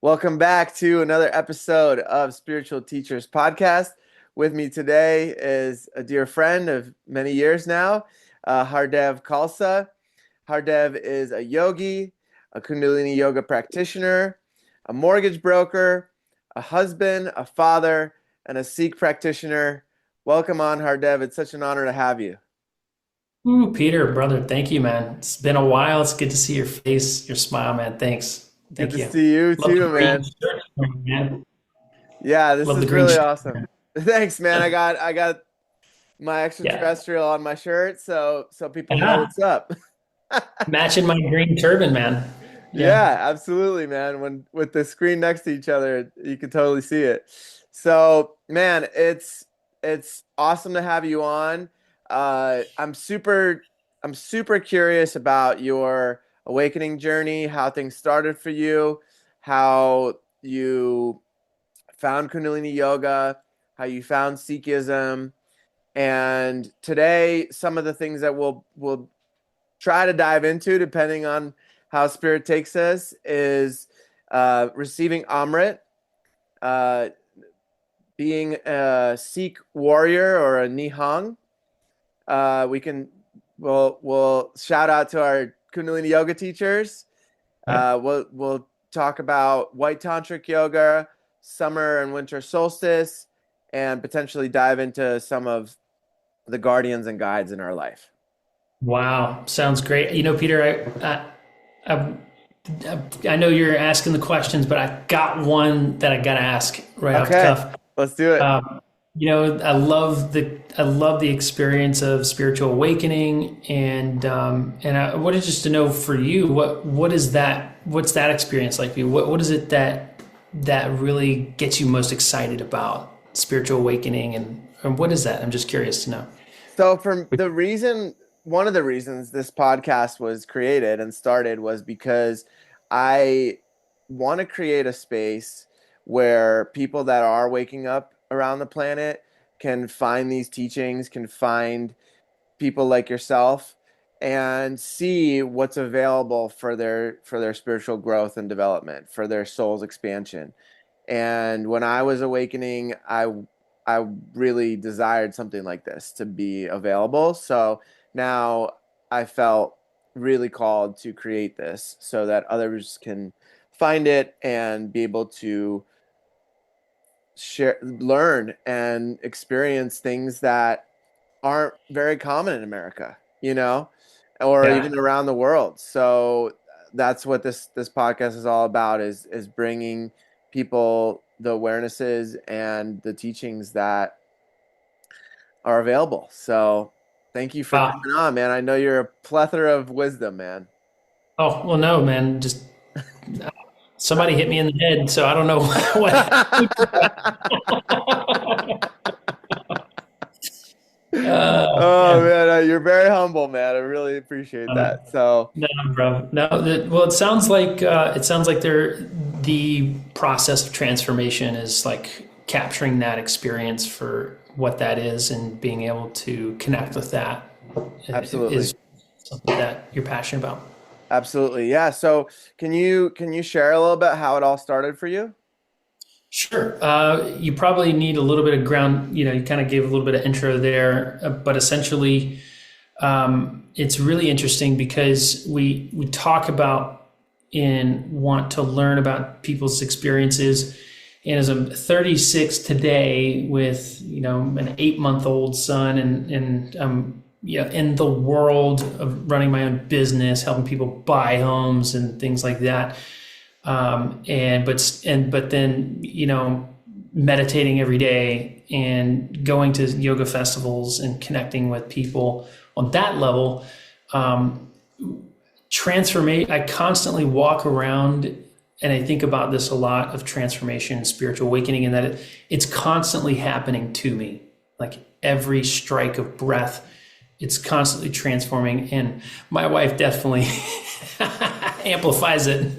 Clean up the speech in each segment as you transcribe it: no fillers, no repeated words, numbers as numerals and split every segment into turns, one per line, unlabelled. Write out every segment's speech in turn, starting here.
Welcome back to another episode of Spiritual Teachers Podcast. With me today is a dear friend of many years now, Har-Dev Khalsa. Har-Dev is a yogi, a Kundalini Yoga practitioner, a mortgage broker, a husband, a father, and a Sikh practitioner. Welcome on, Har-Dev. It's such an honor to have you.
Ooh, Peter, brother, thank you, man. It's been a while. It's good to see your face, your smile, man. Thanks.
Good
Thank
to
you.
see you
Love the
too,
green
man.
shirt, man.
Yeah, this
Love the
is
green
really
shirt.
awesome. Thanks, man. I got my
Yeah.
extraterrestrial on my shirt, so people know
Yeah.
what's up.
Matching my green turban, man. Yeah.
Yeah, absolutely, man. When with the screen next to each other, you can totally see it. So, man, it's awesome to have you on. I'm super curious about your awakening journey, how things started for you, how you found Kundalini Yoga, how you found Sikhism, and today some of the things that we'll try to dive into, depending on how spirit takes us, is receiving Amrit, uh, being a Sikh warrior or a Nihang. We can we'll shout out to our Kundalini Yoga teachers.
Yeah.
We'll talk about white Tantric Yoga, summer and winter solstice, and potentially dive into some of the guardians and guides in our life.
Wow. Sounds great. You know, Peter, I, I know you're asking the questions, but I got one that I got to ask right off the
Okay,
cuff.
let's do it.
I love the experience of spiritual awakening, and I wanted just to know for you what is that? What's that experience like for you? What is it that really gets you most excited about spiritual awakening, and what is that? I'm just curious to know.
So, one of the reasons this podcast was created and started was because I want to create a space where people that are waking up around the planet can find these teachings, can find people like yourself, and see what's available for their spiritual growth and development, for their soul's expansion. And when I was awakening, I really desired something like this to be available. So now I felt really called to create this so that others can find it and be able to share, learn, and experience things that aren't very common in America, or
Yeah.
even around the world. So that's what this podcast is all about, is bringing people the awarenesses and the teachings that are available. So thank you for
Wow.
coming on, man. I know you're a plethora of wisdom, man.
Oh, well, no, man. Just somebody hit me in the head, so I don't know what.
Oh
Man.
man, you're very humble, man. I really appreciate
Uh,
that. So
No, bro. No. Well, it sounds like the process of transformation is like capturing that experience for what that is and being able to connect with that
absolutely.
is something that you're passionate about.
Absolutely. Yeah. So can you share a little bit how it all started for you?
Sure. You probably need a little bit of ground. You kind of gave a little bit of intro there, but essentially, it's really interesting because we talk about and want to learn about people's experiences. And as I'm 36 today, with an 8-month-old son, and in the world of running my own business, helping people buy homes and things like that. But then meditating every day and going to yoga festivals and connecting with people on that level. Transformation. I constantly walk around and I think about this a lot, of transformation and spiritual awakening, and that it's constantly happening to me. Like every strike of breath, it's constantly transforming. And my wife definitely amplifies it.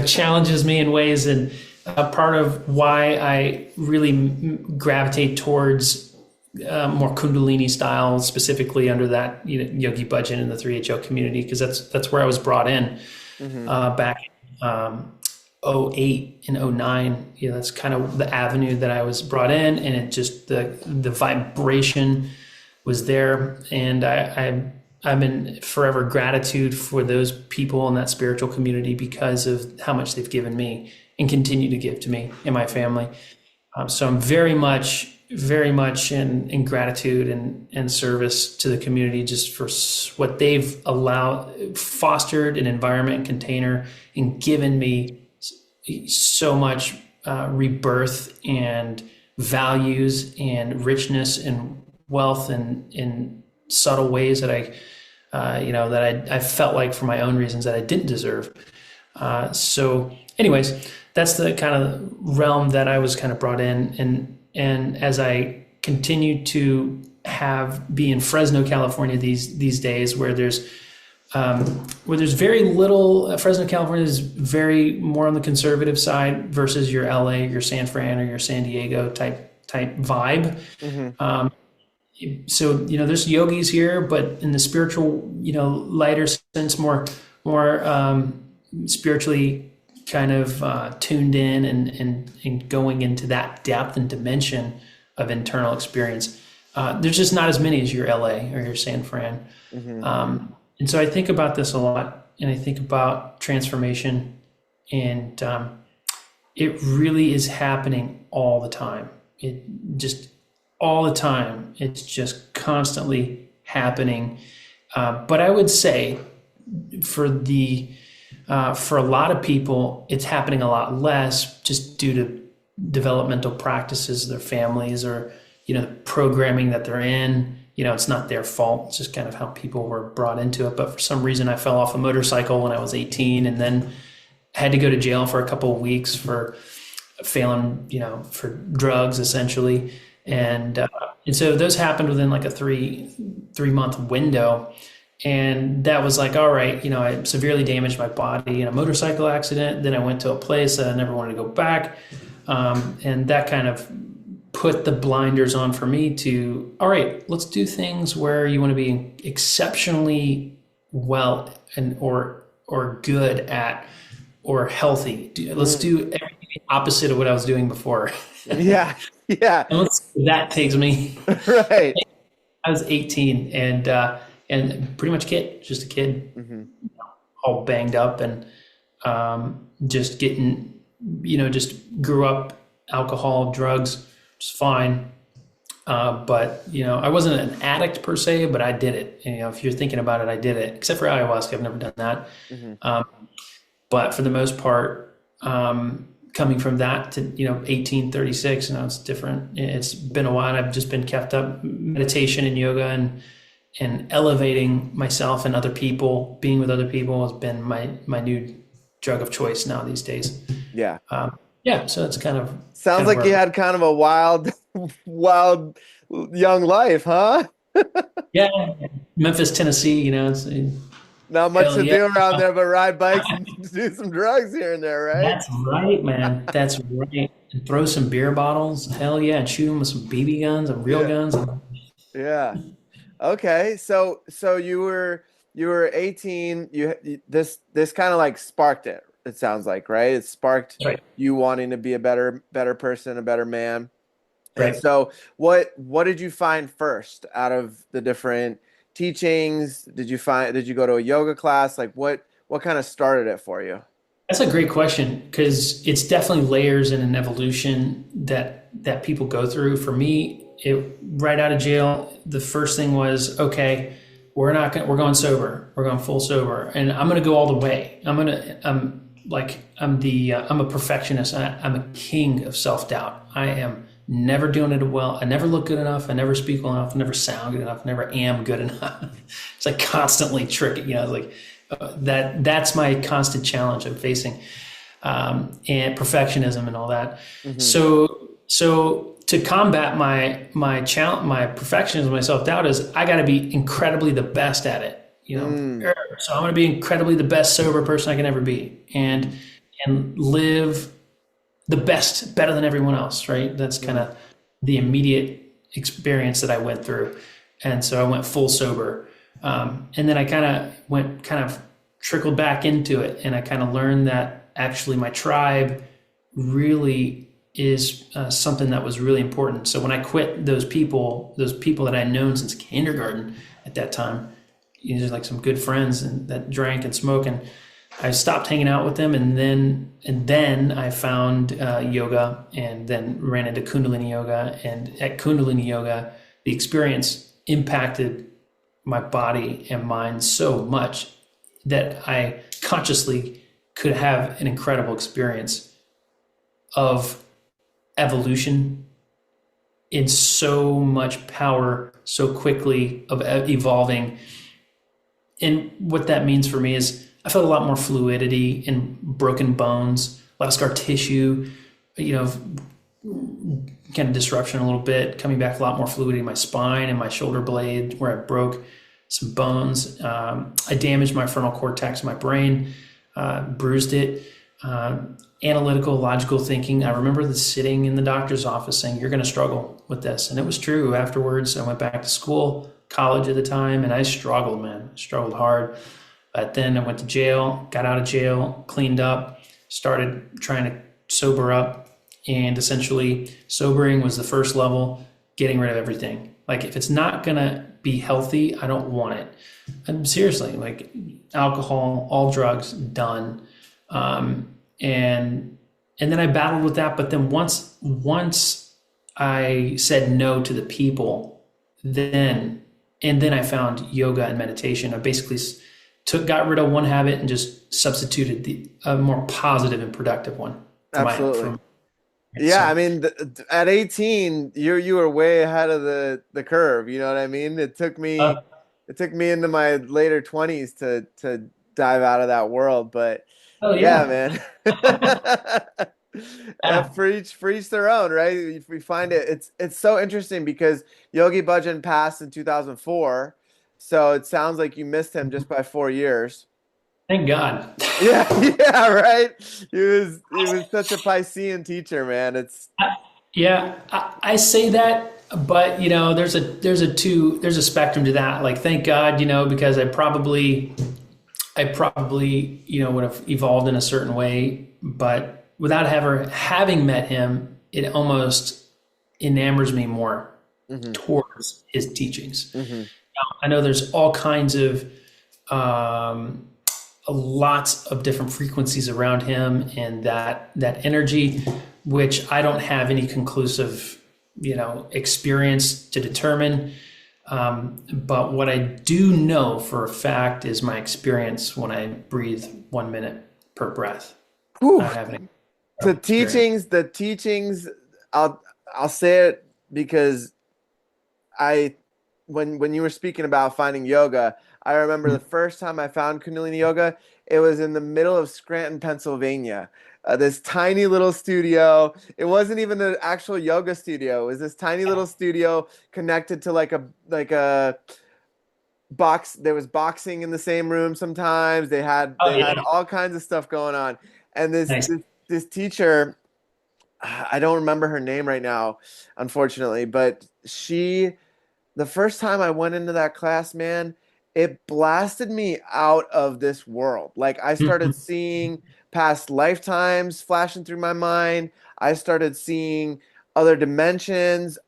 Challenges me in ways, and part of why I really gravitate towards more Kundalini style, specifically under that Yogi budget in the 3HO community, because that's where I was brought in
Hmm.
back '08 and '09. That's kind of the avenue that I was brought in, and it just the vibration was there, and I'm in forever gratitude for those people in that spiritual community because of how much they've given me and continue to give to me and my family. So I'm very much in gratitude and service to the community just for what they've fostered an environment and container and given me so much rebirth and values and richness and wealth and in subtle ways that I felt like for my own reasons that I didn't deserve. So anyways, that's the kind of realm that I was kind of brought in. And as I continue to be in Fresno, California these days, where there's very little. Fresno, California is very more on the conservative side versus your LA, your San Fran, or your San Diego type vibe. Mm-hmm. So there's yogis here, but in the spiritual, lighter sense, more spiritually kind of tuned in and going into that depth and dimension of internal experience. There's just not as many as your LA or your San Fran. Mm-hmm. And so I think about this a lot, and I think about transformation, and it really is happening all the time. All the time. It's just constantly happening. But I would say for a lot of people, it's happening a lot less just due to developmental practices of their families or, the programming that they're in. It's not their fault. It's just kind of how people were brought into it. But for some reason, I fell off a motorcycle when I was 18 and then had to go to jail for a couple of weeks for failing, for drugs, essentially. And so those happened within like a 3-month window. And that was like, all right, I severely damaged my body in a motorcycle accident. Then I went to a place that I never wanted to go back. And that kind of put the blinders on for me to, all right, let's do things where you want to be exceptionally well or good at or healthy. Let's do everything opposite of what I was doing before.
Yeah.
And that takes me.
Right.
I was 18 and pretty much just a kid, mm-hmm. All banged up and just getting, just grew up, alcohol, drugs, just fine. But I wasn't an addict per se, but I did it. And, if you're thinking about it, I did it. Except for ayahuasca, I've never done that. Mm-hmm. But for the most part, coming from that to 1836, it's different. It's been a while. I've just been kept up meditation and yoga and elevating myself and other people. Being with other people has been my new drug of choice now these days.
Yeah.
So it's kind of
sounds like you had kind of a wild young life, huh?
Yeah, Memphis, Tennessee. It's
not much to do around there, but ride bikes and do some drugs here and there, right?
That's right, man. That's right. And throw some beer bottles, hell yeah, and shoot them with some BB guns and real guns.
Yeah. Okay, so you were 18. This kind of like sparked it. It sounds like, right? It sparked you wanting to be a better person, a better man. Right. And so what did you find first out of the different teachings? Did you go to a yoga class? Like what kind of started it for you?
That's a great question, because it's definitely layers in an evolution that people go through. For me, right out of jail, the first thing was, okay, we're going sober. We're going full sober, and I'm going to go all the way. I'm a perfectionist. I'm a king of self-doubt. I am never doing it well. I never look good enough. I never speak well enough. I never sound good enough. I never am good enough. It's like constantly tricking, that's my constant challenge I'm facing. And perfectionism and all that. Mm-hmm. So to combat my challenge, my perfectionism, my self-doubt is I got to be incredibly the best at it. So I'm going to be incredibly the best sober person I can ever be, and live the best, better than everyone else. Right. That's kind of the immediate experience that I went through. And so I went full sober. And then I kind of trickled back into it. And I kind of learned that actually my tribe really is something that was really important. So when I quit those people that I'd known since kindergarten at that time, just like some good friends and that drank and smoked, and I stopped hanging out with them, and then I found yoga, and then ran into Kundalini Yoga. And at Kundalini Yoga, the experience impacted my body and mind so much that I consciously could have an incredible experience of evolution in so much power, so quickly, of evolving. And what that means for me is I felt a lot more fluidity in broken bones, a lot of scar tissue, kind of disruption a little bit, coming back a lot more fluidity in my spine and my shoulder blade where I broke some bones. I damaged my frontal cortex, my brain, bruised it. Analytical, logical thinking. I remember sitting in the doctor's office saying, "You're going to struggle with this." And it was true. Afterwards, I went back to school, college at the time, and I struggled, man. I struggled hard. But then I went to jail, got out of jail, cleaned up, started trying to sober up. And essentially, sobering was the first level, getting rid of everything. Like, if it's not going to be healthy, I don't want it. And seriously, like alcohol, all drugs, done. And then I battled with that. But then once I said no to the people, then I found yoga and meditation. I basically got rid of one habit and just substituted a more positive and productive one.
Absolutely. Yeah, I mean, at 18, you were way ahead of the curve. You know what I mean? It took me into my later 20s to dive out of that world, but yeah, man. For each their own, right? We find it's so interesting because Yogi Bhajan passed in 2004, so it sounds like you missed him just by 4 years.
Thank God.
Yeah, right. He was such a Piscean teacher, man.
I say that, but there's a spectrum to that. Like, thank God, because I probably would have evolved in a certain way, but without ever having met him, it almost enamors me more towards his teachings. I know there's all kinds of lots of different frequencies around him, and that energy, which I don't have any conclusive, experience to determine. But what I do know for a fact is my experience when I breathe 1 minute per breath.
The teachings, I'll say it because when you were speaking about finding yoga, I remember the first time I found Kundalini Yoga, it was in the middle of Scranton, Pennsylvania. This tiny little studio. It wasn't even an actual yoga studio. It was this tiny little studio connected to like a box. There was boxing in the same room sometimes. They had all kinds of stuff going on. And this teacher, I don't remember her name right now, unfortunately, but the first time I went into that class, man, it blasted me out of this world. Like, I started seeing past lifetimes flashing through my mind. I started seeing other dimensions,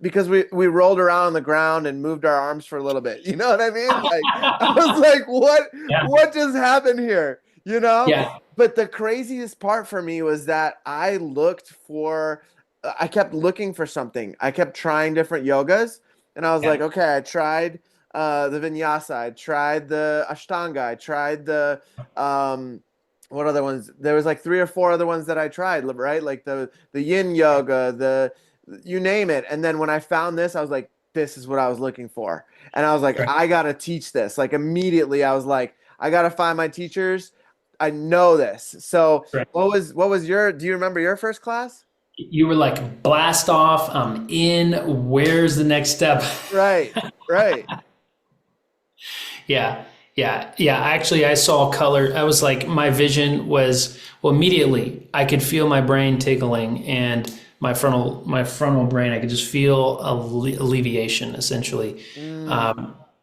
because we rolled around on the ground and moved our arms for a little bit. You know what I mean? Like, I was like, what just happened here?
Yeah.
But the craziest part for me was that I kept looking for something. I kept trying different yogas, and I was like, okay, I tried the vinyasa, I tried the ashtanga, I tried the what other ones? There was like 3 or 4 other ones that I tried, right? Like the yin yoga, you name it. And then when I found this, I was like, this is what I was looking for. And I was like, I gotta teach this. Like, immediately I was like, I gotta find my teachers. I know this. So what was do you remember your first class?
You were like, blast off, I'm in, where's the next step?
Right.
Yeah. Actually, I saw color. I was like, my vision was, immediately I could feel my brain tickling, and my frontal brain, I could just feel alleviation, essentially.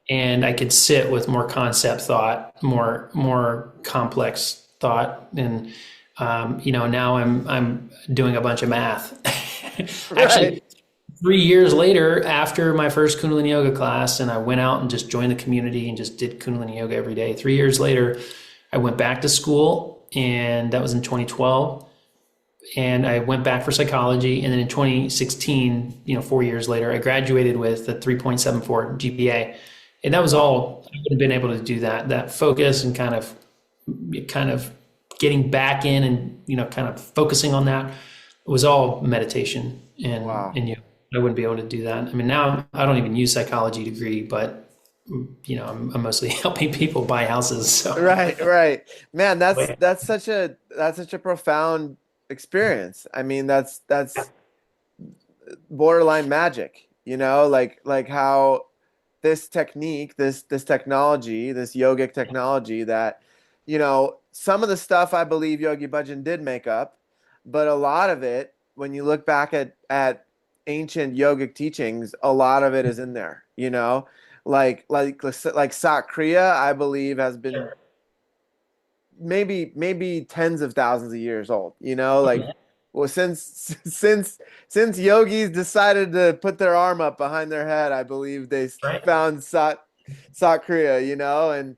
And I could sit with more concept thought, more complex thought. And, now I'm doing a bunch of math.
Right.
Actually, 3 years later, after my first Kundalini Yoga class, and I went out and just joined the community and just did Kundalini Yoga every day. 3 years later, I went back to school, and that was in 2012. And I went back for psychology. And then in 2016, 4 years later, I graduated with a 3.74 GPA. And that was all, I would have been able to do that focus and kind of getting back in and, kind of focusing on that. It was all meditation and,
Wow.
and I wouldn't be able to do that. I mean, now I don't even use psychology degree, but I'm mostly helping people buy houses. So.
Right. Man, that's such a profound experience. I mean, that's borderline magic, like how this technique, this technology, this yogic technology that, some of the stuff I believe Yogi Bhajan did make up, but a lot of it, when you look back at ancient yogic teachings, a lot of it is in there, like Sakriya, I believe has been maybe tens of thousands of years old, like, well, since yogis decided to put their arm up behind their head, I believe they
Right.
found Sakriya, and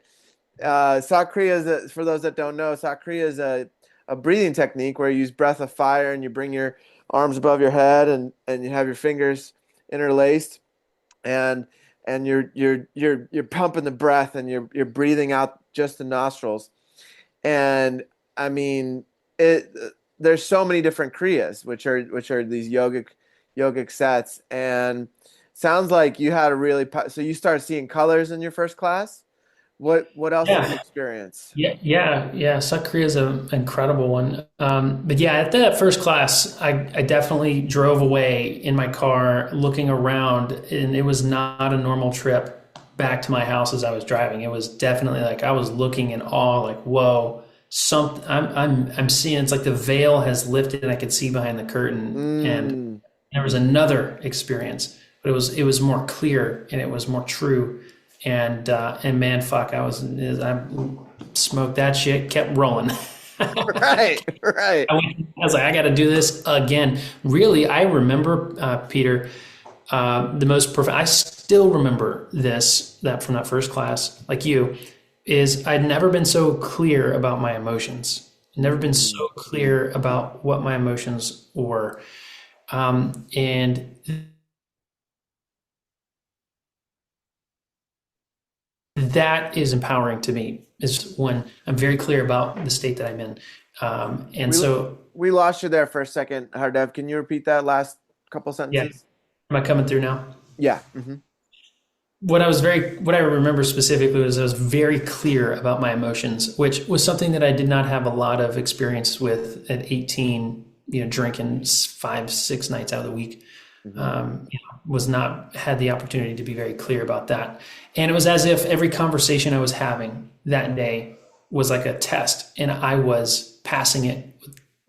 Sakriya for those that don't know, Sakriya is a breathing technique where you use breath of fire and you bring your arms above your head and you have your fingers interlaced and you're pumping the breath and you're breathing out just the nostrils. And I mean, there's so many different kriyas, which are these yogic sets. And sounds like you had so you started seeing colors in your first class. What else did you
Yeah.
experience?
Yeah. Sakriya is an incredible one. But yeah, at that first class, I definitely drove away in my car looking around, and it was not a normal trip back to my house as I was driving. It was definitely like I was looking in awe, like, whoa, I'm seeing, it's like the veil has lifted and I could see behind the curtain. And
Mm,
there was another experience, but it was more clear and it was more true. And man, fuck, I smoked that shit, kept rolling.
right.
I was like, I got to do this again. Really, I remember, Peter, the most profound. I still remember that from that first class, like you, is I'd never been so clear about my emotions. Never been so clear about what my emotions were, and that is empowering to me. Is when I'm very clear about the state that I'm in, and
We
so
we lost you there for a second, Har-Dev. Can you repeat that last couple
yeah.
sentences?
Am I coming through now?
Yeah.
What I remember specifically was I was very clear about my emotions, which was something that I did not have a lot of experience with at 18, drinking 5, 6 nights out of the week. Was not had the opportunity to be very clear about that. And it was as if every conversation I was having that day was like a test and I was passing it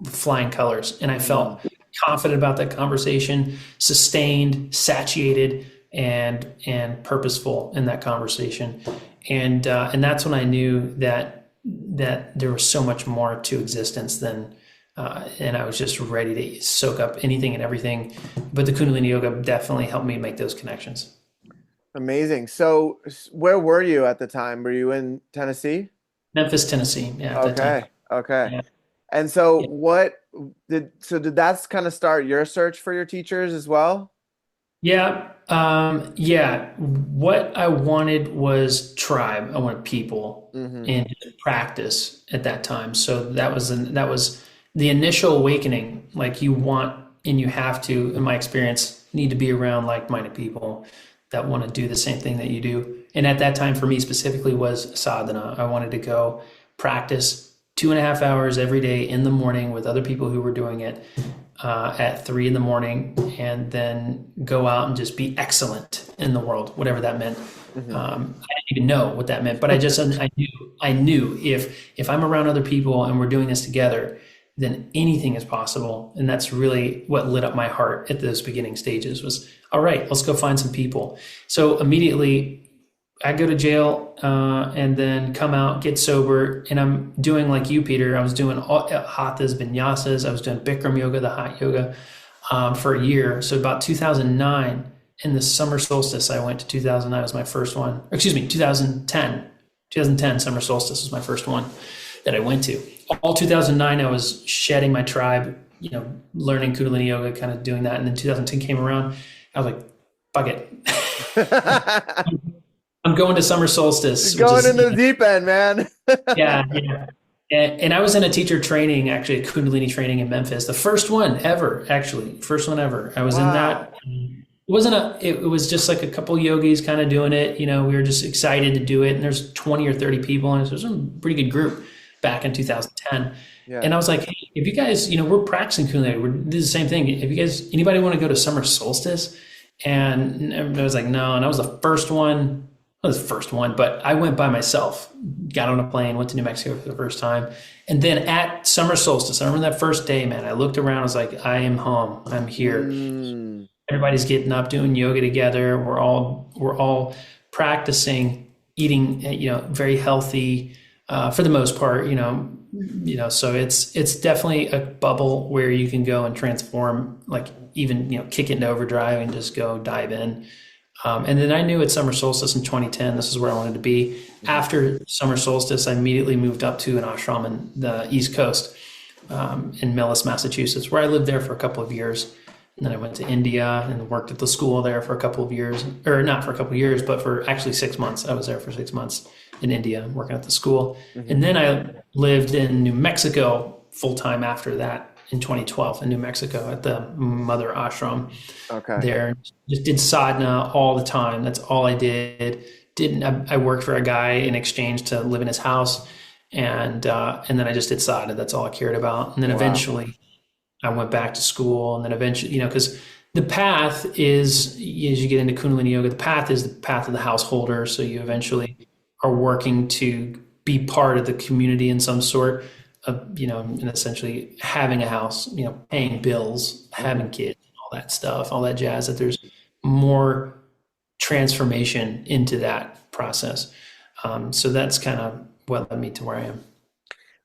with flying colors. And I felt confident about that conversation, sustained, satiated, and purposeful in that conversation. And that's when I knew that there was so much more to existence than and I was just ready to soak up anything and everything. But the Kundalini Yoga definitely helped me make those connections.
Amazing. So, where were you at the time? Were you in Tennessee?
Memphis, Tennessee, yeah, at that time.
Okay.
Yeah.
And so,
Yeah.
did that kind of start your search for your teachers as well?
Yeah. Yeah. What I wanted was tribe. I wanted people
Mm-hmm.
and practice at that time. So that was the initial awakening. Like you want and you have to, in my experience, need to be around like-minded people that want to do the same thing that you do. And at that time for me specifically was sadhana. I wanted to go practice 2.5 hours every day in the morning with other people who were doing it at 3 a.m, and then go out and just be excellent in the world, whatever that meant.
Mm-hmm.
I didn't even know what that meant, but I knew if I'm around other people and we're doing this together, then anything is possible. And that's really what lit up my heart at those beginning stages was, all right, let's go find some people. So immediately I go to jail and then come out, get sober, and I'm doing like you, Peter. I was doing hathas, vinyasas. I was doing Bikram yoga, the hot yoga, for a year. So about 2009, in the summer solstice, I went to 2009 was my first one. Or excuse me, 2010. 2010 summer solstice was my first one that I went to. All 2009, I was shedding my tribe, learning Kundalini yoga, kind of doing that. And then 2010 came around. I was like, fuck it. I'm going to summer solstice, which
Going
is,
in the deep end, man.
yeah, yeah. And I was in a teacher training, actually, a Kundalini training in Memphis, the first one ever, actually, first one ever. I was in
Wow.
that. It was just like a couple yogis kind of doing it. We were just excited to do it. And there's 20 or 30 people, and it was a pretty good group back in 2010.
Yeah.
And I was like, hey, if you guys, we're practicing Kundalini, we're this is the same thing. If you guys, anybody want to go to summer solstice? And I was like, no. And I was the first one. I was the first one, but I went by myself, got on a plane, went to New Mexico for the first time. And then at summer solstice, I remember that first day, man, I looked around, I was like, I am home. I'm here.
Mm.
Everybody's getting up, doing yoga together. We're all practicing eating, very healthy, for the most part, so it's definitely a bubble where you can go and transform, like even, kick it into overdrive and just go dive in. And then I knew at summer solstice in 2010, this is where I wanted to be. After summer solstice, I immediately moved up to an ashram in the East Coast, in Millis, Massachusetts, where I lived there for a couple of years. And then I went to India and worked at the school there for a couple of years, or not for a couple of years, but for actually 6 months. I was there for 6 months in India working at the school.
Mm-hmm.
And then I lived in New Mexico full time after that in 2012 in New Mexico at the Mother Ashram
Okay.
there. Just did sadhana all the time. That's all I did. I worked for a guy in exchange to live in his house, and then I just did sadhana. That's all I cared about. And then
Wow.
eventually I went back to school, and then eventually, because the path is, as you get into Kundalini Yoga, the path is the path of the householder. So you eventually are working to be part of the community in some sort of, and essentially having a house, paying bills, having kids, all that stuff, all that jazz, that there's more transformation into that process. So that's kind of what led me to where I am.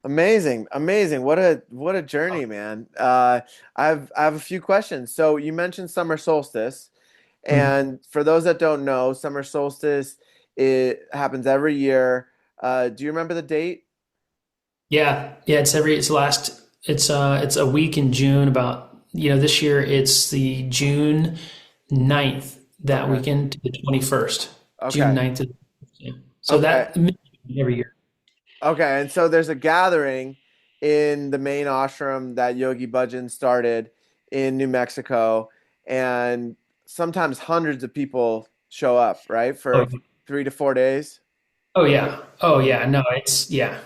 Amazing, amazing. What a journey, man. I have a few questions. So you mentioned summer solstice,
Mhm.
and for those that don't know, summer solstice, it happens every year. Do you remember the date?
Yeah, yeah. It's a week in June. About, this year it's the June 9th, that
Okay.
weekend to the 21st. June
Okay.
9th to, yeah. So
Okay.
that every year.
Okay. And so there's a gathering in the main ashram that Yogi Bhajan started in New Mexico, and sometimes hundreds of people show up, right?
Oh,
For 3 to 4 days.
oh yeah. Oh yeah. No, it's yeah.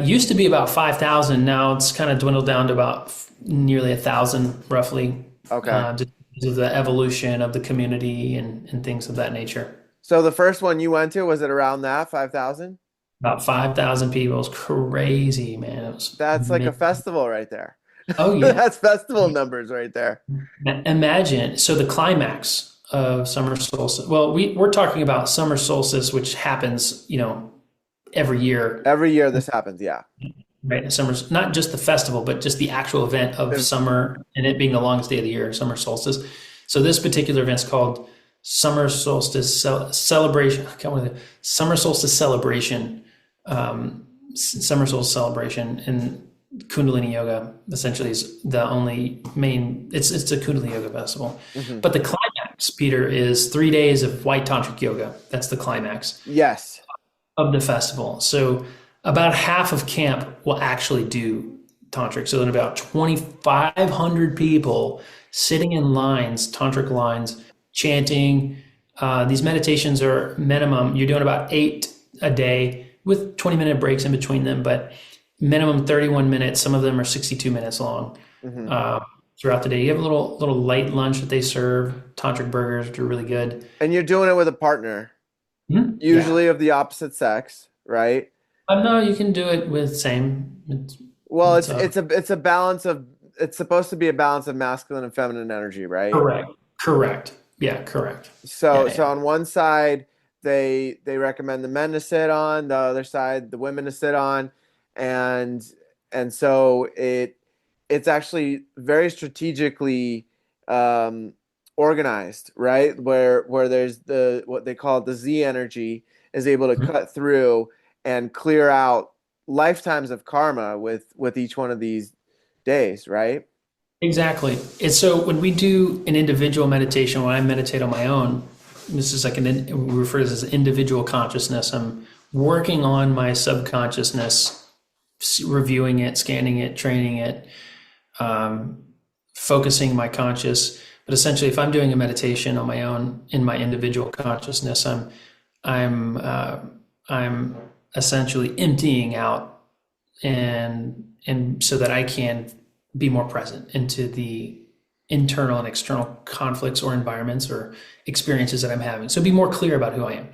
Used to be about 5,000. Now it's kind of dwindled down to about nearly 1,000, roughly,
Okay.
just because of the evolution of the community and things of that nature.
So the first one you went to, was it around that 5,000?
About 5,000 people. It's crazy, man. It was
That's like a
amazing.
festival right there.
Oh yeah.
That's festival numbers right there.
Imagine, so the climax of summer solstice. Well, we're talking about summer solstice, which happens, every year,
Every year this happens, yeah.
right? Summer's not just the festival, but just the actual event of summer and it being the longest day of the year, summer solstice. So this particular event's called Summer Solstice Celebration. I can't remember Summer Solstice Celebration. Summer Solstice Celebration, and Kundalini Yoga essentially is the only main. It's a Kundalini Yoga festival,
Hmm.
but the climax, Peter, is 3 days of white tantric yoga. That's the climax
Yes.
of the festival. So about half of camp will actually do tantric. So then about 2,500 people sitting in lines, tantric lines, chanting. These meditations are minimum. You're doing about 8 a day with 20-minute breaks in between them, but minimum 31 minutes. Some of them are 62 minutes long.
Hmm.
Throughout the day, you have a little light lunch that they serve, tantric burgers, which are really good.
And you're doing it with a partner,
Yeah.
usually of the opposite sex, right?
No, you can do it with same.
Well,
It's
it's a balance of, it's supposed to be a balance of masculine and feminine energy, right?
correct. Correct. Yeah, correct.
So
Yeah,
so
yeah.
on one side they recommend the men to sit on, the other side the women to sit on, and so it's actually very strategically um, organized, right? Where there's the what they call the Z energy is able to cut through and clear out lifetimes of karma with each one of these days, right?
Exactly. And so when we do an individual meditation, when I meditate on my own, this is like we refer to this as individual consciousness. I'm working on my subconsciousness, reviewing it, scanning it, training it, um, focusing my conscious. But essentially, if I'm doing a meditation on my own in my individual consciousness, I'm I'm essentially emptying out and so that I can be more present into the internal and external conflicts or environments or experiences that I'm having. So be more clear about who I am.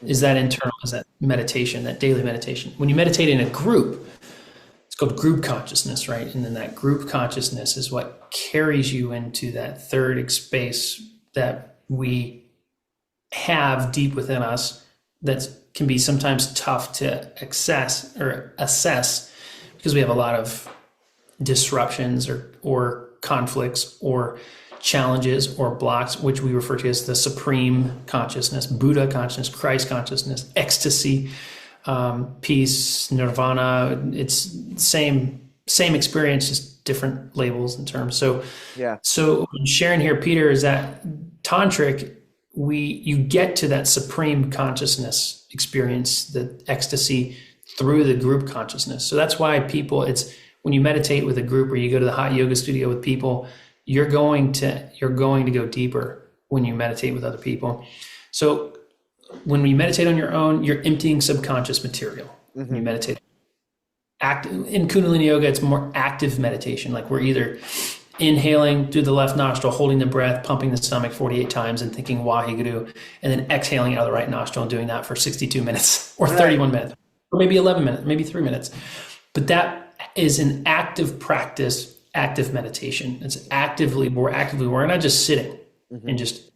Is that internal? Is that meditation, that daily meditation? When you meditate in a group, it's called group consciousness, right? And then that group consciousness is what carries you into that third space that we have deep within us that can be sometimes tough to access or assess because we have a lot of disruptions or conflicts or challenges or blocks, which we refer to as the supreme consciousness, Buddha consciousness, Christ consciousness, ecstasy, peace, nirvana. It's same experience, just different labels and terms. So,
Yeah.
so sharing here, Peter, is that tantric, you get to that supreme consciousness experience, the ecstasy through the group consciousness. So that's why it's when you meditate with a group or you go to the hot yoga studio with people, you're going to go deeper when you meditate with other people. So when you meditate on your own, you're emptying subconscious material. When you meditate in Kundalini Yoga, it's more active meditation. Like we're either inhaling through the left nostril, holding the breath, pumping the stomach 48 times and thinking Waheguru, and then exhaling out of the right nostril and doing that for 62 minutes or 31 minutes, or maybe 11 minutes, maybe 3 minutes. But that is an active practice, active meditation. It's we're not just sitting and just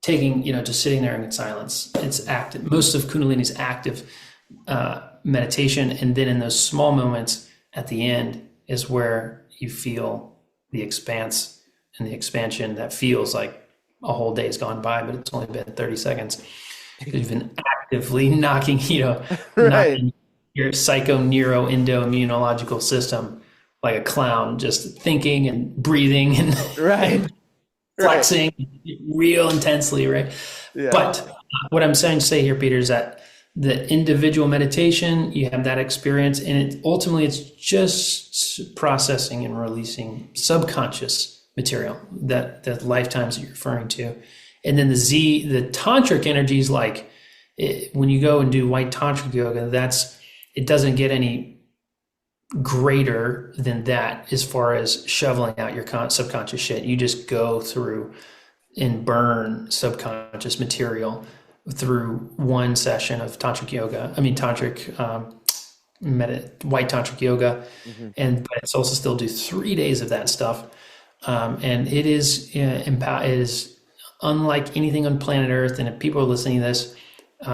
taking, just sitting there in silence. It's active. Most of Kundalini is active meditation. And then in those small moments at the end is where you feel the expanse and the expansion that feels like a whole day has gone by, but it's only been 30 seconds. You've been actively knocking
Right.
your psycho-neuro-endo-immunological system like a clown, just thinking and breathing and,
Right.
and flexing real intensely, right?
Yeah.
But what I'm saying to say here, Peter, is that the individual meditation, you have that experience, and ultimately it's just processing and releasing subconscious material, that lifetimes that you're referring to. And then the tantric energies, like when you go and do white tantric yoga, it doesn't get any greater than that as far as shoveling out your subconscious shit. You just go through and burn subconscious material through one session of tantric yoga. I mean, white tantric yoga, but it's also still do 3 days of that stuff, and it is unlike anything on planet Earth. And if people are listening to this,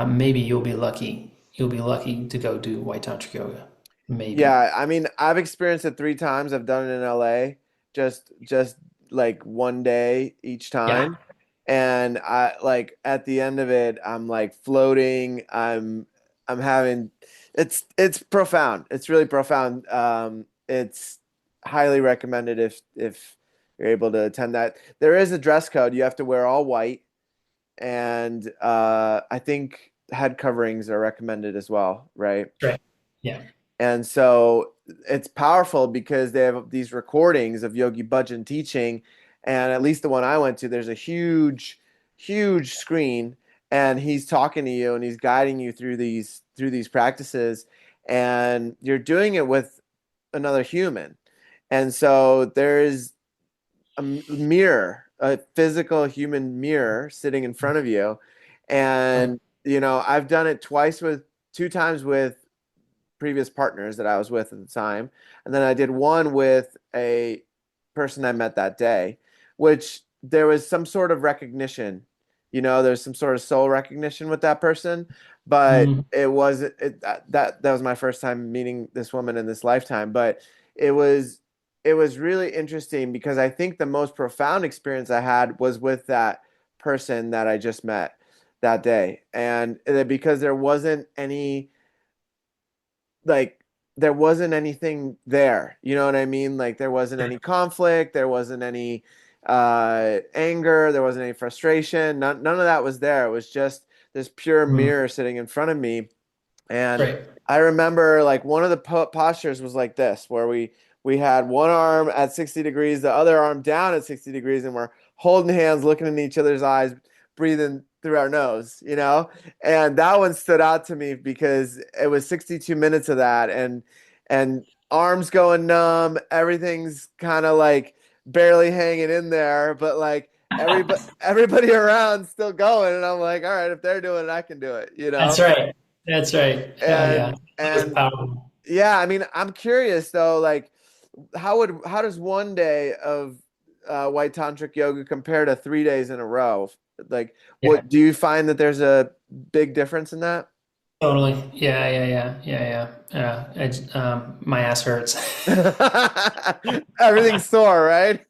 maybe you'll be lucky. You'll be lucky to go do white tantric yoga. Maybe.
Yeah, I mean, I've experienced it 3 times. I've done it in LA, just like one day each
Yeah.
time. And I like at the end of it, I'm like floating. I'm having it's profound. It's really profound. It's highly recommended if you're able to attend that. There is a dress code. You have to wear all white, and I think head coverings are recommended as well, right?
Right. Yeah.
And so it's powerful because they have these recordings of Yogi Bhajan teaching. And at least the one I went to, there's a huge, huge screen, and he's talking to you and he's guiding you through these practices. And you're doing it with another human. And so there's a mirror, a physical human mirror sitting in front of you. And, I've done it 2 times with previous partners that I was with at the time. And then I did one with a person I met that day, which there was some sort of recognition there's some sort of soul recognition with that person. But
Mm,
that was my first time meeting this woman in this lifetime. But it was it was really interesting because I think the most profound experience I had was with that person that I just met that day. And because like there wasn't anything there. You know what I mean? Like there wasn't any conflict, there wasn't any anger, there wasn't any frustration. None of that was there. It was just this pure
mm,
mirror sitting in front of me. And
right.
I remember like one of the postures was like this, where we had one arm at 60 degrees, the other arm down at 60 degrees, and we're holding hands, looking in each other's eyes, breathing through our nose, And that one stood out to me because it was 62 minutes of that, and arms going numb, everything's kind of like barely hanging in there, but like everybody around still going, and I'm like, all right, if they're doing it, I can do it.
That's right. That's right. Hell yeah.
And
That was
and
powerful.
yeah, I mean, I'm curious though, like how does one day of white tantric yoga compare to 3 days in a row? Like,
Yeah,
what do you find that there's a big difference in that?
totally. Yeah, yeah, yeah, yeah, yeah. My ass hurts.
Everything's sore, right?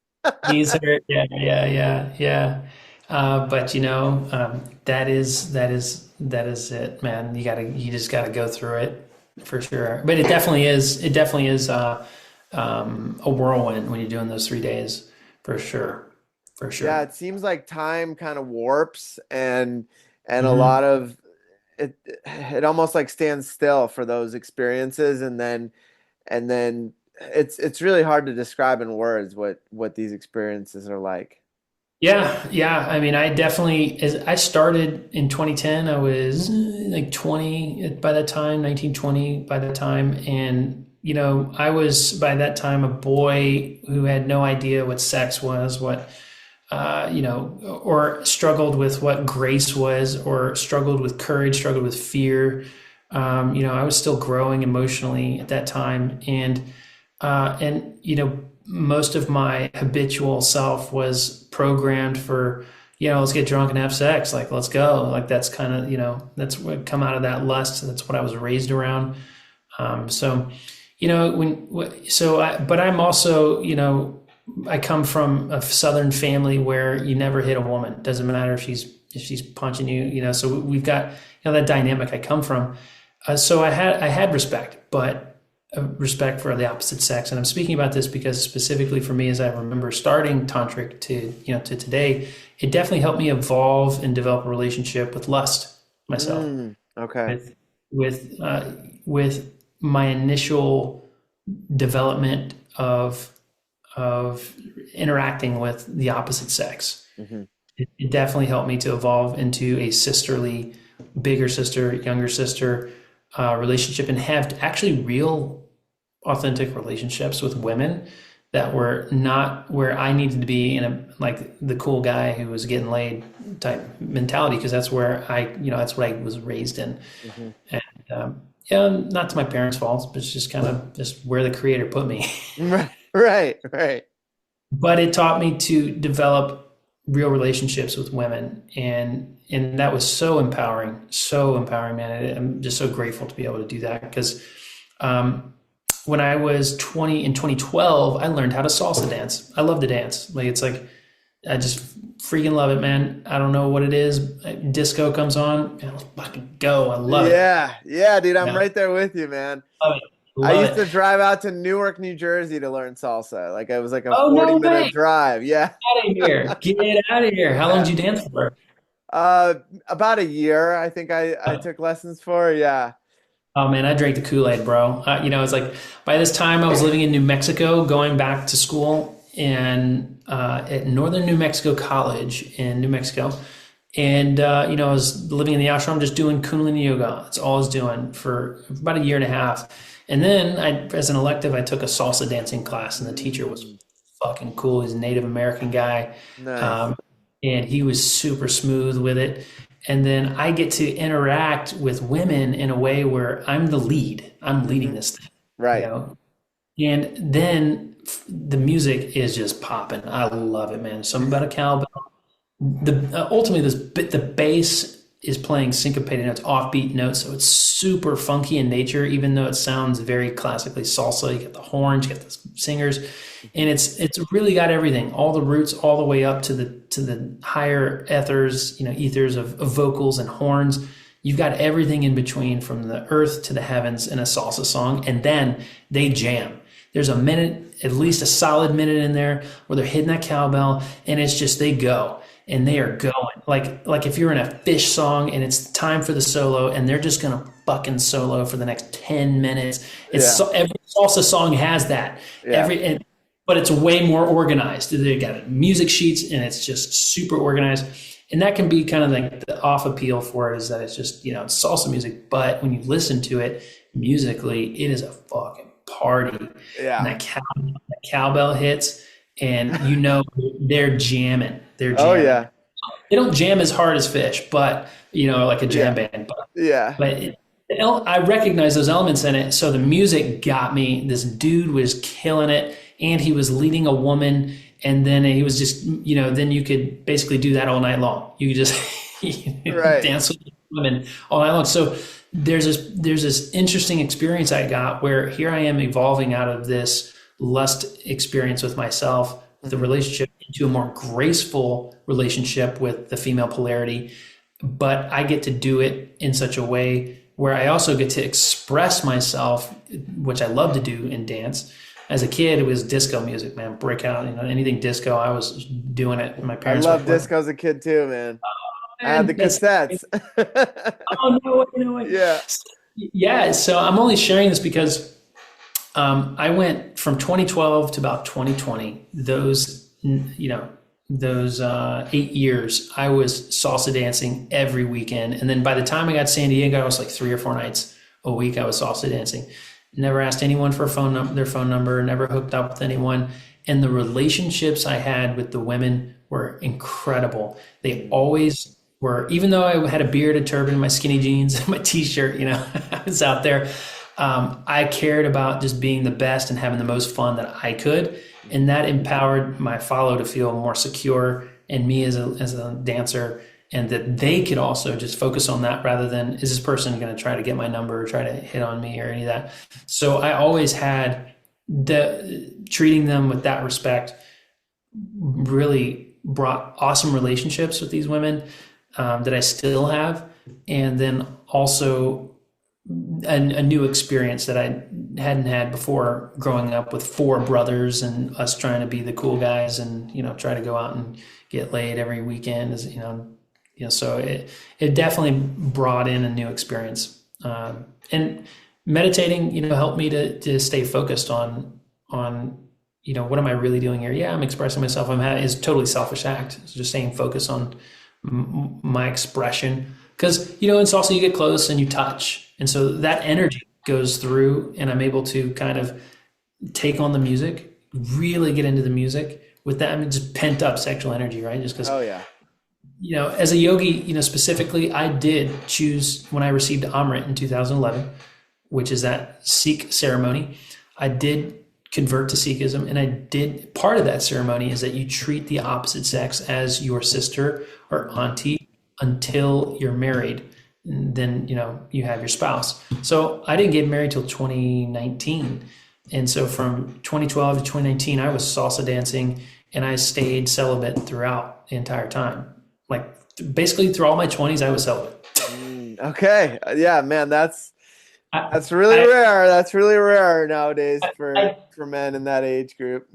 Knees hurt. Yeah, yeah, yeah, yeah. But that is it, man. You just gotta go through it for sure. But it definitely is a whirlwind when you're doing those 3 days for sure, for
Yeah,
sure.
it seems like time kind of warps and a
Hmm.
lot of it almost like stands still for those experiences, and then it's really hard to describe in words what these experiences are like.
Yeah, yeah. I mean, I definitely, as I started in 2010, I was like 20 by that time, 19, 20 by that time. And, I was by that time a boy who had no idea what sex was, or struggled with what grace was, or struggled with courage, struggled with fear. I was still growing emotionally at that time. And most of my habitual self was programmed for, let's get drunk and have sex. Like, let's go. Like, that's kind of, that's what come out of that lust. That's what I was raised around. So, but I'm also, I come from a Southern family where you never hit a woman. Doesn't matter if she's punching you, so we've got, that dynamic I come from. So I had respect, but respect for the opposite sex. And I'm speaking about this because specifically for me, as I remember starting tantric to today, it definitely helped me evolve and develop a relationship with lust myself,
Okay.
with with uh, with my initial development of interacting with the opposite sex.
Hmm.
It definitely helped me to evolve into a sisterly, bigger sister, younger sister relationship, and have actually real, authentic relationships with women that were not where I needed to be in a like the cool guy who was getting laid type mentality, because that's where that's what I was raised in.
Hmm.
And yeah, not to my parents' fault, but it's just kind of just where the creator put me.
Right, right, right.
But it taught me to develop real relationships with women, and that was so empowering, man. I'm just so grateful to be able to do that because when I was 20 in 2012, I learned how to salsa dance. I love to dance. Like I just freaking love it, man. I don't know what it is. Disco comes on, and I'll fucking go. I love it.
Yeah, yeah, dude, I'm
Yeah,
right there with you, man.
love it.
I
Love
used
it.
to drive out to Newark, New Jersey to learn salsa. Like it was like a
Oh,
40
no
minute
way.
drive. Yeah.
Out of here. Get out of here. How long
Yeah.
did you dance for?
Uh, about a year, I think I took lessons for. Yeah.
Oh man, I drank the Kool-Aid, bro. It's like by this time I was living in New Mexico, going back to school and at Northern New Mexico College in New Mexico, and I was living in the ashram, just doing Kundalini Yoga. That's all I was doing for about a year and a half. And then, as an elective, I took a salsa dancing class, and the teacher was
Mm,
fucking cool. He's a Native American guy,
nice.
um, and he was super smooth with it. And then I get to interact with women in a way where I'm the lead. I'm leading
Hmm.
this thing, you
Right.
know. And then the music is just popping. I love it, man. Something about a cowbell. ultimately the bass is playing syncopated notes, offbeat notes, so it's super funky in nature, even though it sounds very classically salsa. You get the horns, you get the singers, and it's really got everything, all the roots, all the way up to the higher ethers, ethers of vocals and horns. You've got everything in between, from the earth to the heavens, in a salsa song, and then they jam. There's a minute, at least a solid minute in there, where they're hitting that cowbell, and it's just they go and they are going like if you're in a Fish song and it's time for the solo, and they're just gonna fucking solo for the next 10 minutes.
Yeah.
Every salsa song has that.
Yeah.
But it's way more organized. They got music sheets, and it's just super organized. And that can be kind of like the off appeal for it, is that it's just, it's salsa music. But when you listen to it musically, it is a fucking party.
Yeah.
And that cowbell hits, and they're jamming. They're
Oh
jamming.
yeah.
They don't jam as hard as Fish, but like a jam
Yeah.
band.
Yeah.
But I recognize those elements in it. So the music got me. This dude was killing it, and he was leading a woman. And then he was just, then you could basically do that all night long. You could just
Right.
dance with women all night long. So there's this interesting experience I got, where here I am evolving out of this lust experience with myself, with the relationship, into a more graceful relationship with the female polarity. But I get to do it in such a way where I also get to express myself, which I love to do in dance. As a kid, it was disco music, man. Breakout, anything disco, I was doing it. My
I
parents were
loved
playing.
disco as a kid too, man. I had
And
the cassettes.
oh no,
Yeah.
yeah. So I'm only sharing this because I went from 2012 to about 2020. Those 8 years, I was salsa dancing every weekend. And then by the time I got to San Diego, I was like 3 or 4 nights a week I was salsa dancing. Never asked anyone for their phone number, never hooked up with anyone. And the relationships I had with the women were incredible. They always were, even though I had a beard, a turban, my skinny jeans, my t-shirt, I was out there. I cared about just being the best and having the most fun that I could. And that empowered my follow to feel more secure, and me as a dancer, and that they could also just focus on that, rather than, is this person going to try to get my number or try to hit on me or any of that. So I always had treating them with that respect really brought awesome relationships with these women that I still have. And then also a new experience that I hadn't had before, growing up with 4 brothers and us trying to be the cool guys and, try to go out and get laid every weekend, as so it definitely brought in a new experience. And meditating, helped me to stay focused on, what am I really doing here? Yeah, I'm expressing myself. It's a totally selfish act. It's just staying focused on my expression. Because, in salsa, you get close and you touch. And so that energy goes through, and I'm able to kind of take on the music, really get into the music with that. I mean, just pent up sexual energy, right? Just because,
Oh yeah.
as a yogi, specifically, I did choose, when I received Amrit in 2011, which is that Sikh ceremony, I did convert to Sikhism. And part of that ceremony is that you treat the opposite sex as your sister or auntie until you're married. And then, you have your spouse. So I didn't get married till 2019. And so from 2012 to 2019, I was salsa dancing, and I stayed celibate throughout the entire time. Like basically through all my 20s, I was celibate.
Okay. Yeah, man, that's really
I,
rare. That's really rare nowadays
I,
for men in that age group.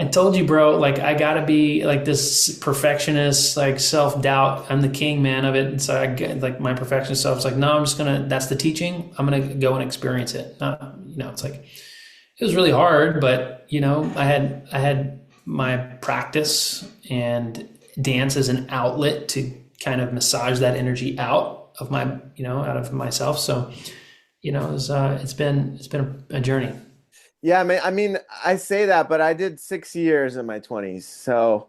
I told you, bro, like I gotta be like this perfectionist, like self-doubt. I'm the king, man, of it. And so I get like my perfectionist self is like, no, that's the teaching. I'm gonna go and experience it. Not, it's like, it was really hard, but I had my practice and dance as an outlet to kind of massage that energy out of out of myself. So, it's been a journey.
Yeah, man. I mean, I say that, but I did 6 years in my 20s. So,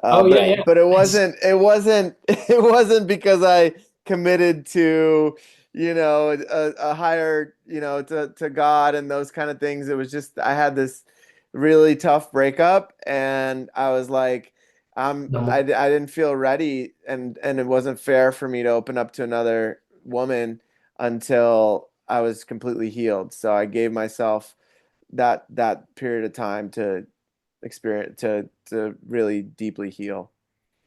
Oh yeah, yeah.
but it
Nice.
wasn't, it wasn't because I committed to, a higher, to God and those kind of things. It was just, I had this really tough breakup, and I was like,
No more.
I didn't feel ready, and it wasn't fair for me to open up to another woman until I was completely healed. So I gave myself that period of time to experience to really deeply heal.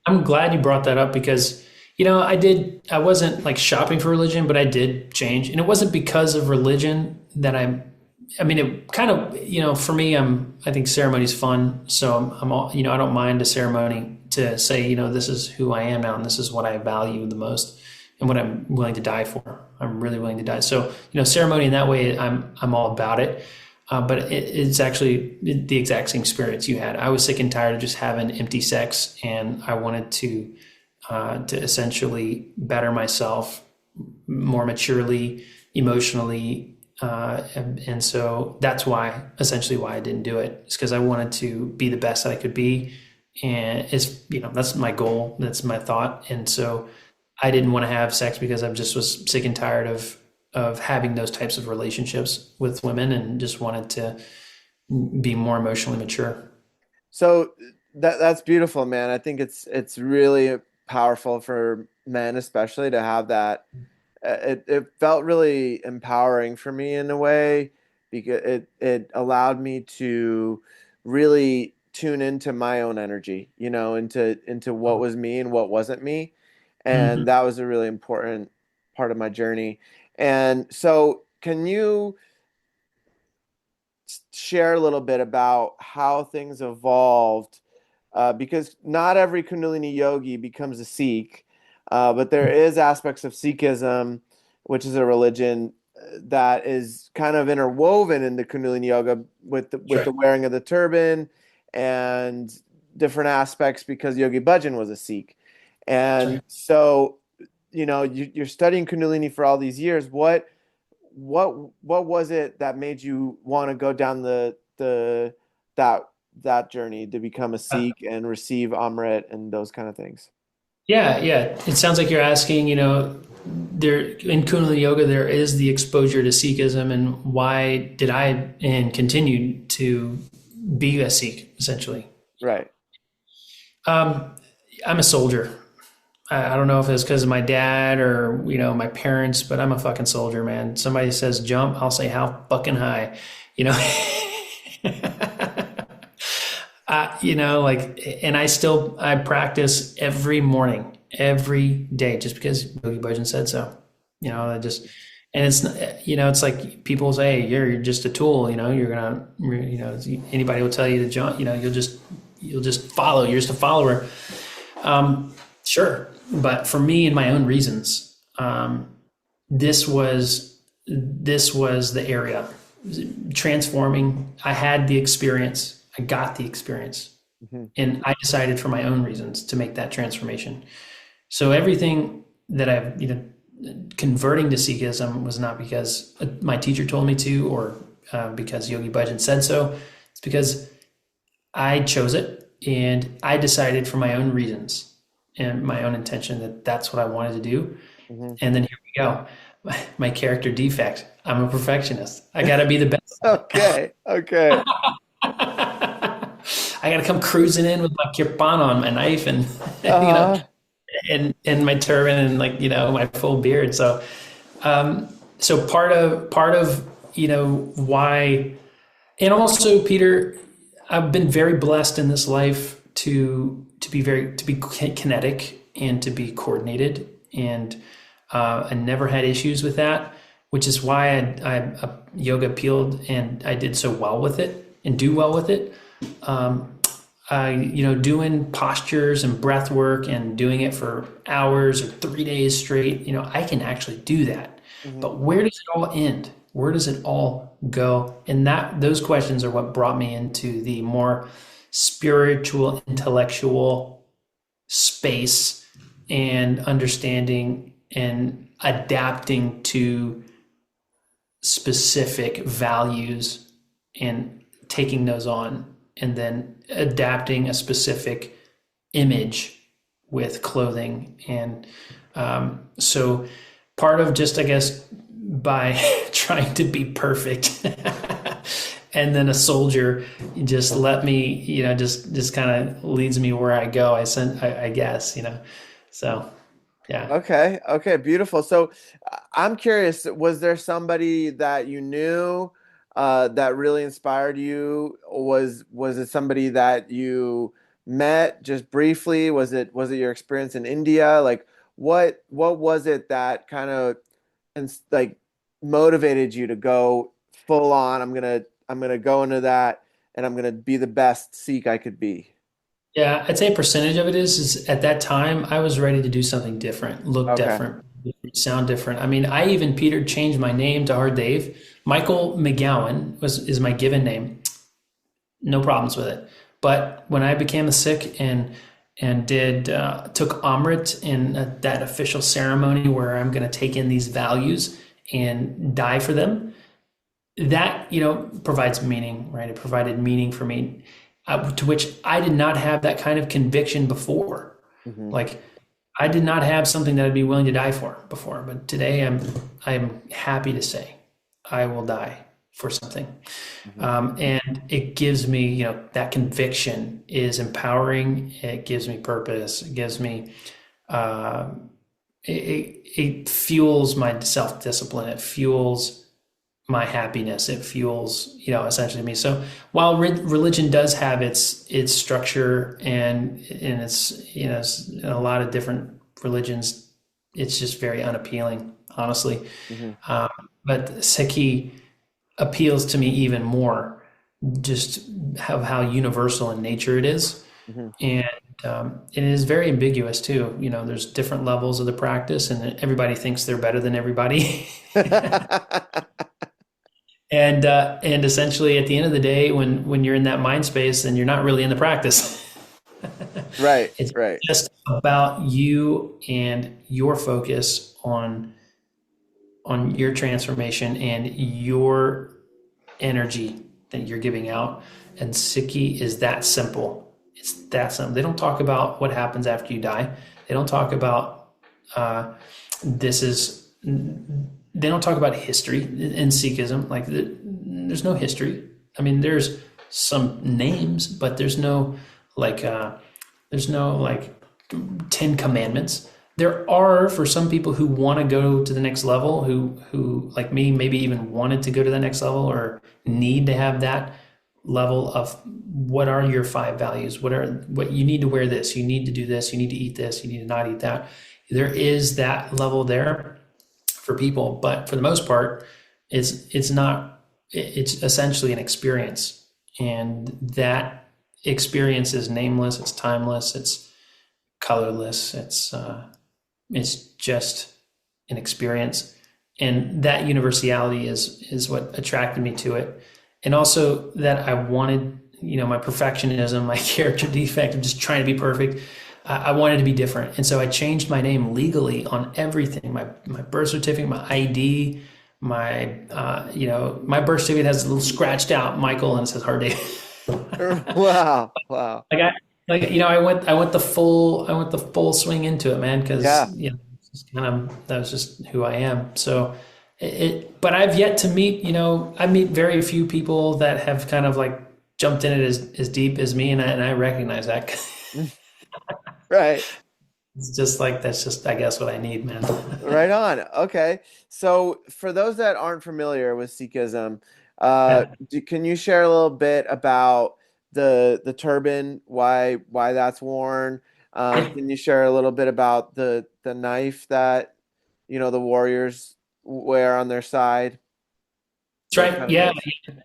I'm glad you brought that up because, I wasn't like shopping for religion, but I did change. And it wasn't because of religion that I mean, it kind of, for me, I think ceremony's fun. So I'm all, I don't mind a ceremony to say, this is who I am now and this is what I value the most and what I'm willing to die for. I'm really willing to die. So, ceremony in that way, I'm all about it. But it's actually the exact same experience you had. I was sick and tired of just having empty sex, and I wanted to essentially better myself more maturely, emotionally, and so that's essentially why I didn't do it. It's because I wanted to be the best that I could be, and that's my goal, that's my thought, and so I didn't want to have sex because I just was sick and tired of having those types of relationships with women, and just wanted to be more emotionally mature.
So that's beautiful, man. I think it's really powerful for men, especially to have that. It felt really empowering for me in a way because it allowed me to really tune into my own energy, into what was me and what wasn't me,
Mhm.
and that was a really important part of my journey. And so, can you share a little bit about how things evolved, because not every Kundalini yogi becomes a Sikh, but there is aspects of Sikhism, which is a religion that is kind of interwoven into Kundalini yoga with the
Sure.
wearing of the turban and different aspects because Yogi Bhajan was a Sikh. And
Sure.
so, you're studying Kundalini for all these years. What was it that made you want to go down that that journey to become a Sikh and receive Amrit and those kind of things?
Yeah, yeah. It sounds like you're asking, there in Kundalini Yoga, there is the exposure to Sikhism, and why did I and continue to be a Sikh, essentially?
Right.
Um, I'm a soldier. I don't know if it's because of my dad or, my parents, but I'm a fucking soldier, man. Somebody says jump, I'll say how fucking high, you know? And I practice every morning, every day, just because Yogi Bhajan said so. I just, and it's like people say, hey, you're just a tool. You're gonna, anybody will tell you to jump. You'll just follow. You're just a follower. Sure, but for me and my own reasons, this was the area transforming. I had the experience. I got the experience,
Hmm.
and I decided for my own reasons to make that transformation. So everything that I've, converting to Sikhism was not because my teacher told me to, or because Yogi Bhajan said so. It's because I chose it, and I decided for my own reasons and my own intention that that's what I wanted to do.
Hmm.
And then here we go. My character defect. I'm a perfectionist. I got to be the best.
Okay. Okay.
I got to come cruising in with my kirpan on, my knife, and you know,
Uh-huh.
and my turban, and my full beard. So part of why, and also Peter, I've been very blessed in this life to be kinetic and to be coordinated, and I never had issues with that, which is why yoga appealed, and I did so well with it and do well with it. Doing postures and breath work and doing it for hours or 3 days straight, I can actually do that.
Hmm.
But where does it all end? Where does it all go? And those questions are what brought me into the more spiritual, intellectual space, and understanding and adapting to specific values and taking those on, and then adapting a specific image with clothing. And so part of just, I guess, by trying to be perfect and then a soldier just let me, just kind of leads me where I go. I guess, so yeah.
Okay. Okay. Beautiful. So I'm curious, was there somebody that you knew that really inspired you? Was it somebody that you met just briefly? Was it your experience in India? Like what was it that kind of like motivated you to go full on? I'm gonna go into that and I'm gonna be the best Sikh I could be.
Yeah, I'd say a percentage of it is at that time I was ready to do something different, look
Okay.
different, sound different. I mean, I even Peter changed my name to Har-Dev. Michael McGowan is my given name. No problems with it. But when I became a Sikh and did took Amrit in that official ceremony where I'm going to take in these values and die for them, that provides meaning, right? It provided meaning for me, to which I did not have that kind of conviction before.
Hmm.
Like I did not have something that I'd be willing to die for before, but today I'm happy to say I will die for something.
Hmm.
And it gives me, that conviction is empowering. It gives me purpose. It gives me, uh, it fuels my self-discipline. It fuels my happiness. It fuels, essentially me. So while religion does have its structure and it's, it's in a lot of different religions, it's just very unappealing, honestly.
Hmm.
Um, but Sikhi appeals to me even more, just how universal in nature it is.
Hmm.
And it is very ambiguous too. There's different levels of the practice, and everybody thinks they're better than everybody. And essentially, at the end of the day, when you're in that mind space, then you're not really in the practice.
Right,
It's
right.
just about you and your focus on your transformation and your energy that you're giving out. And Sikhi is that simple. It's that simple. They don't talk about what happens after you die. They don't talk about this is. They don't talk about history in Sikhism. Like there's no history. I mean, there's some names, but there's no like 10 commandments. There are for some people who want to go to the next level, who like me, maybe even wanted to go to the next level or need to have that level of what are your five values? What you need to wear this, you need to do this, you need to eat this, you need to not eat that. There is that level there for people, but for the most part, it's not. It's essentially an experience, and that experience is nameless. It's timeless. It's colorless. It's just an experience, and that universality is what attracted me to it, and also that I wanted, my perfectionism, my character defect of just trying to be perfect. I wanted to be different, and so I changed my name legally on everything: my birth certificate, my ID, my birth certificate has a little scratched out Michael, and it says Har-Dev.
Wow, wow.
Like I went the full swing into it, man, because
Yeah.
it's just that was just who I am. So but I've yet to meet, I meet very few people that have kind of like jumped in it as deep as me, and I recognize that.
Right.
It's just like that's just I guess what I need, man.
Right on. Okay. So for those that aren't familiar with Sikhism,
Yeah.
can you share a little bit about the turban, why that's worn? Can you share a little bit about the knife that the warriors wear on their side?
That's
Those
right.
kind of
Yeah.
things.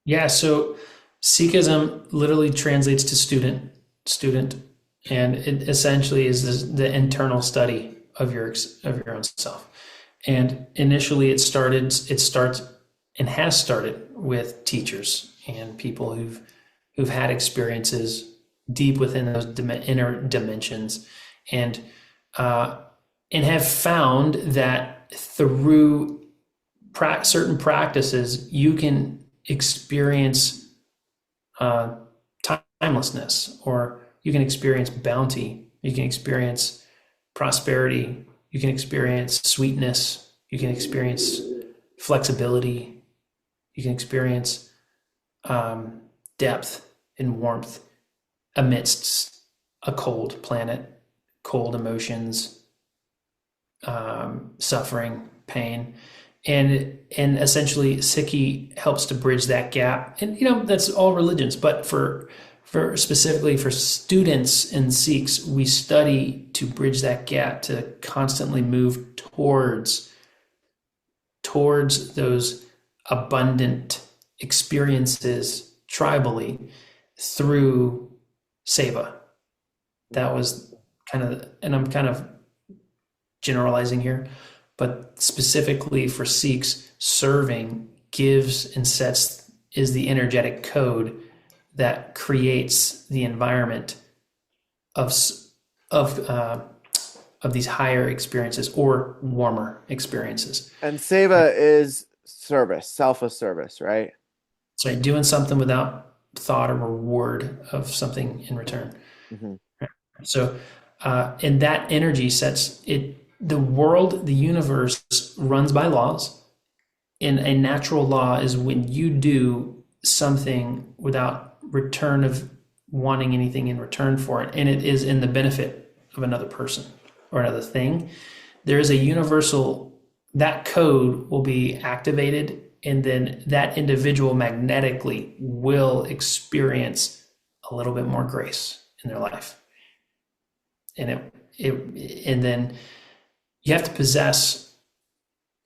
Yeah. So Sikhism literally translates to student, and it essentially is the internal study of your own self. And initially, it starts and has started with teachers and people who've had experiences deep within those inner dimensions, and uh, and have found that through certain practices, you can experience uh, timelessness, or you can experience bounty, you can experience prosperity, you can experience sweetness, you can experience flexibility, you can experience um, depth and warmth amidst a cold planet, cold emotions, suffering, pain, and essentially Sikhi helps to bridge that gap. And that's all religions, but for specifically for students and Sikhs, we study to bridge that gap to constantly move towards those abundant experiences tribally through seva. That was kind of, and I'm kind of generalizing here, but specifically for Sikhs, serving gives and sets is the energetic code that creates the environment of of uh, of these higher experiences or warmer experiences.
And seva is service, selfless service, right?
So doing something without thought or reward of something in return.
Mm-hmm.
So, and that energy sets it. The world, the universe runs by laws, and a natural law is when you do something without return of wanting anything in return for it, and it is in the benefit of another person or another thing. There is a universal, that code will be activated, and then that individual magnetically will experience a little bit more grace in their life. And and then you have to possess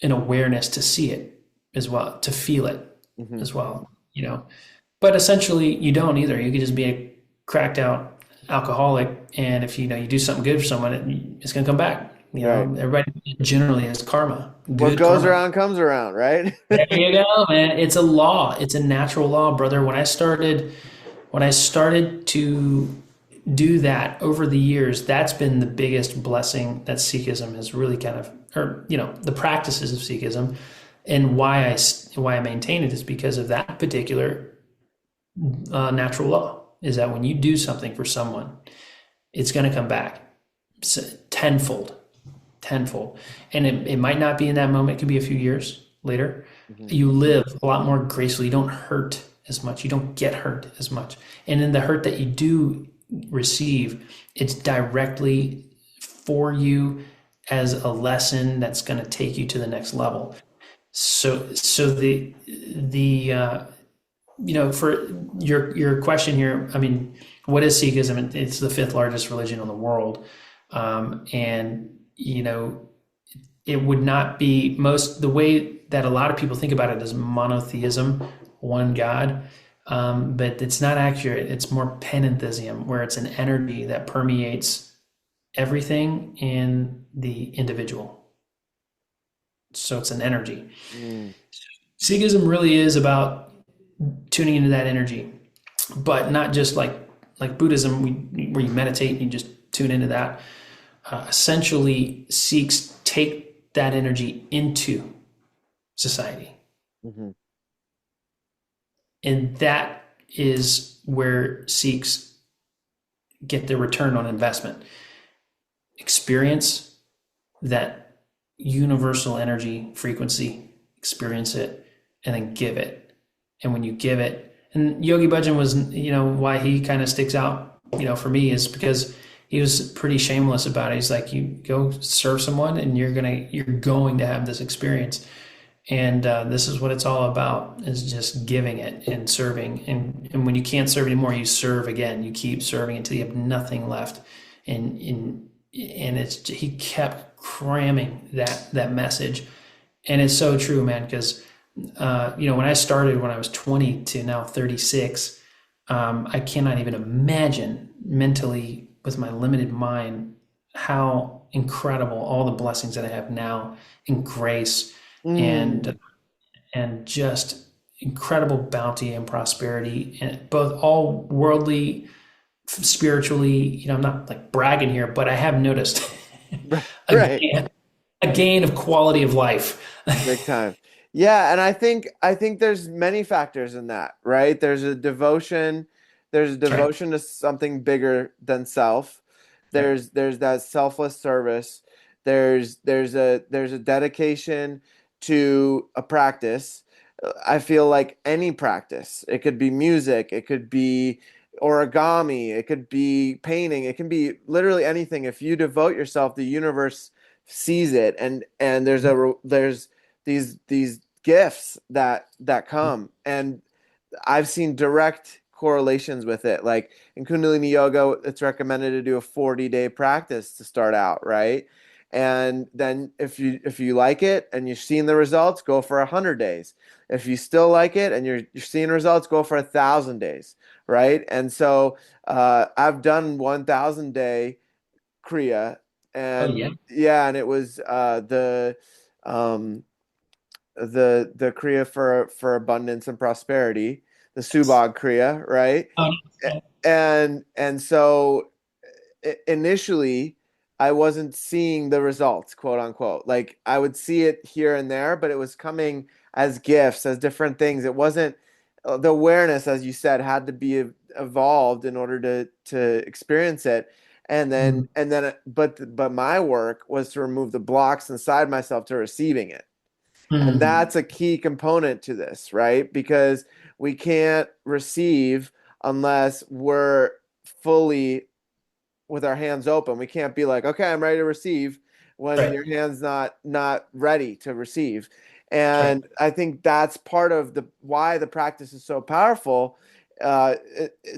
an awareness to see it as well, to feel it
Mm-hmm.
as well, But essentially, you don't either. You could just be a cracked out alcoholic, and if you do something good for someone, it's going to come back.
Right.
Everybody generally has karma,
What
good
goes
karma.
around comes around, right?
There you go, man. It's a law. It's a natural law, brother. When I started to do that over the years, that's been the biggest blessing that Sikhism has really kind of, or the practices of Sikhism, and why I maintain it is because of that particular natural law. Is that when you do something for someone, it's going to come back tenfold, tenfold, and it might not be in that moment. It could be a few years later.
Mm-hmm.
You live a lot more gracefully. You don't hurt as much. You don't get hurt as much, and in the hurt that you do receive, it's directly for you as a lesson that's going to take you to the next level. So for your question here, I mean, what is Sikhism? It's the fifth largest religion in the world, and it would not be the way that a lot of people think about it is monotheism, one God. But it's not accurate. It's more panentheism, where it's an energy that permeates everything in the individual. So it's an energy.
Mm.
Sikhism really is about tuning into that energy, but not just like Buddhism, where you meditate and you just tune into that. Essentially, Sikhs take that energy into society.
Mm-hmm.
And that is where Sikhs get their return on investment. Experience that universal energy frequency, experience it, and then give it. And when you give it, and Yogi Bhajan was, why he kind of sticks out, for me is because he was pretty shameless about it. He's like, you go serve someone and you're going to have this experience. And this is what it's all about, is just giving it and serving. And when you can't serve anymore, you serve again. You keep serving until you have nothing left. And he kept cramming that message. And it's so true, man, because, when I started when I was 20 to now 36, I cannot even imagine mentally with my limited mind how incredible all the blessings that I have now in grace and just incredible bounty and prosperity, and both all worldly, spiritually. I'm not like bragging here, but I have noticed
Right.
a gain of quality of life.
Big time. Yeah, and I think there's many factors in that, right? There's a devotion to something bigger than self. There's that selfless service. There's a dedication to a practice. I feel like any practice, it could be music, it could be origami, it could be painting, it can be literally anything. If you devote yourself, the universe sees it, and there's these gifts that come, and I've seen direct correlations with it. Like in Kundalini Yoga, it's recommended to do a 40-day practice to start out, right? And then if you like it and you're seeing the results, go for 100 days. If you still like it and you're seeing results, go for 1,000 days, right? And so I've done 1,000 day Kriya,
Oh
and
yeah.
yeah, and it was um, the Kriya for abundance and prosperity, the Subag Kriya, right?
Oh,
And so initially I wasn't seeing the results, quote unquote. Like I would see it here and there, but it was coming as gifts, as different things. It wasn't the awareness, as you said, had to be evolved in order to experience it. But my work was to remove the blocks inside myself to receiving it. And
mm,
that's a key component to this, right? Because we can't receive unless we're fully with our hands open. We can't be like, okay, I'm ready to receive when
right.
your hand's not ready to receive.
Right.
And I think that's part of the why the practice is so powerful.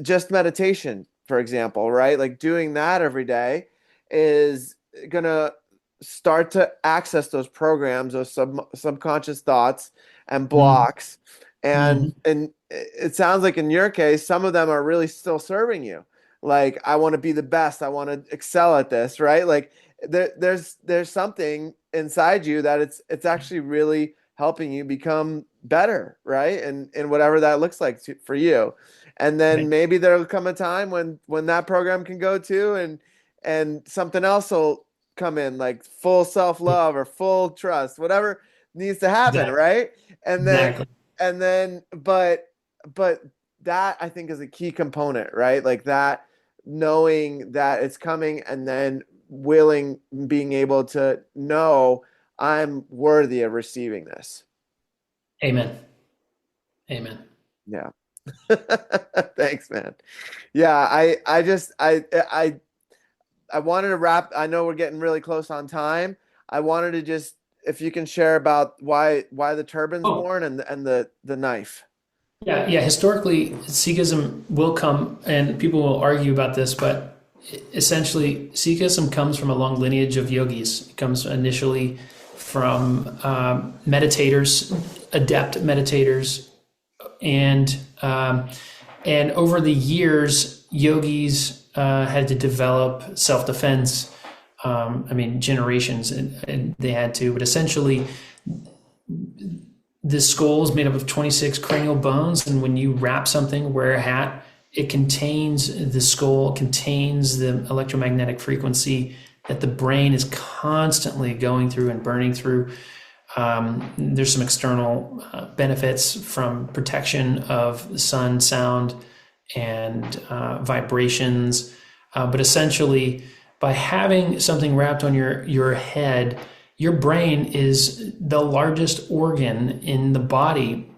Just meditation, for example, right? Like doing that every day is gonna start to access those programs, those subconscious thoughts and
Mm,
blocks. And
mm,
and it sounds like in your case, some of them are really still serving you. Like I want to be the best, I want to excel at this, right? Like there's something inside you that it's actually really helping you become better, right? And whatever that looks like for you. And then
right.
maybe there'll come a time when that program can go too, and something else will come in, like full self-love or full trust, whatever needs to happen,
Exactly.
right? And then
Exactly.
and then but that I think is a key component, right? Like that, knowing that it's coming, and then being able to know I'm worthy of receiving this.
Amen. Amen.
Yeah. Thanks, man. Yeah, I wanted to wrap. I know we're getting really close on time. I wanted to just, if you can share about why the turban's
Oh,
born, and the knife.
yeah, yeah. Historically, Sikhism will come, and people will argue about this, but essentially, Sikhism comes from a long lineage of yogis. It comes initially from meditators, adept meditators, and and over the years, yogis had to develop self defense. I mean, generations, and they had to, but essentially, the skull is made up of 26 cranial bones, and when you wrap something, wear a hat, it contains the skull, contains the electromagnetic frequency that the brain is constantly going through and burning through. There's some external benefits from protection of sun, sound, and vibrations. But essentially, by having something wrapped on your head, your brain is the largest organ in the body.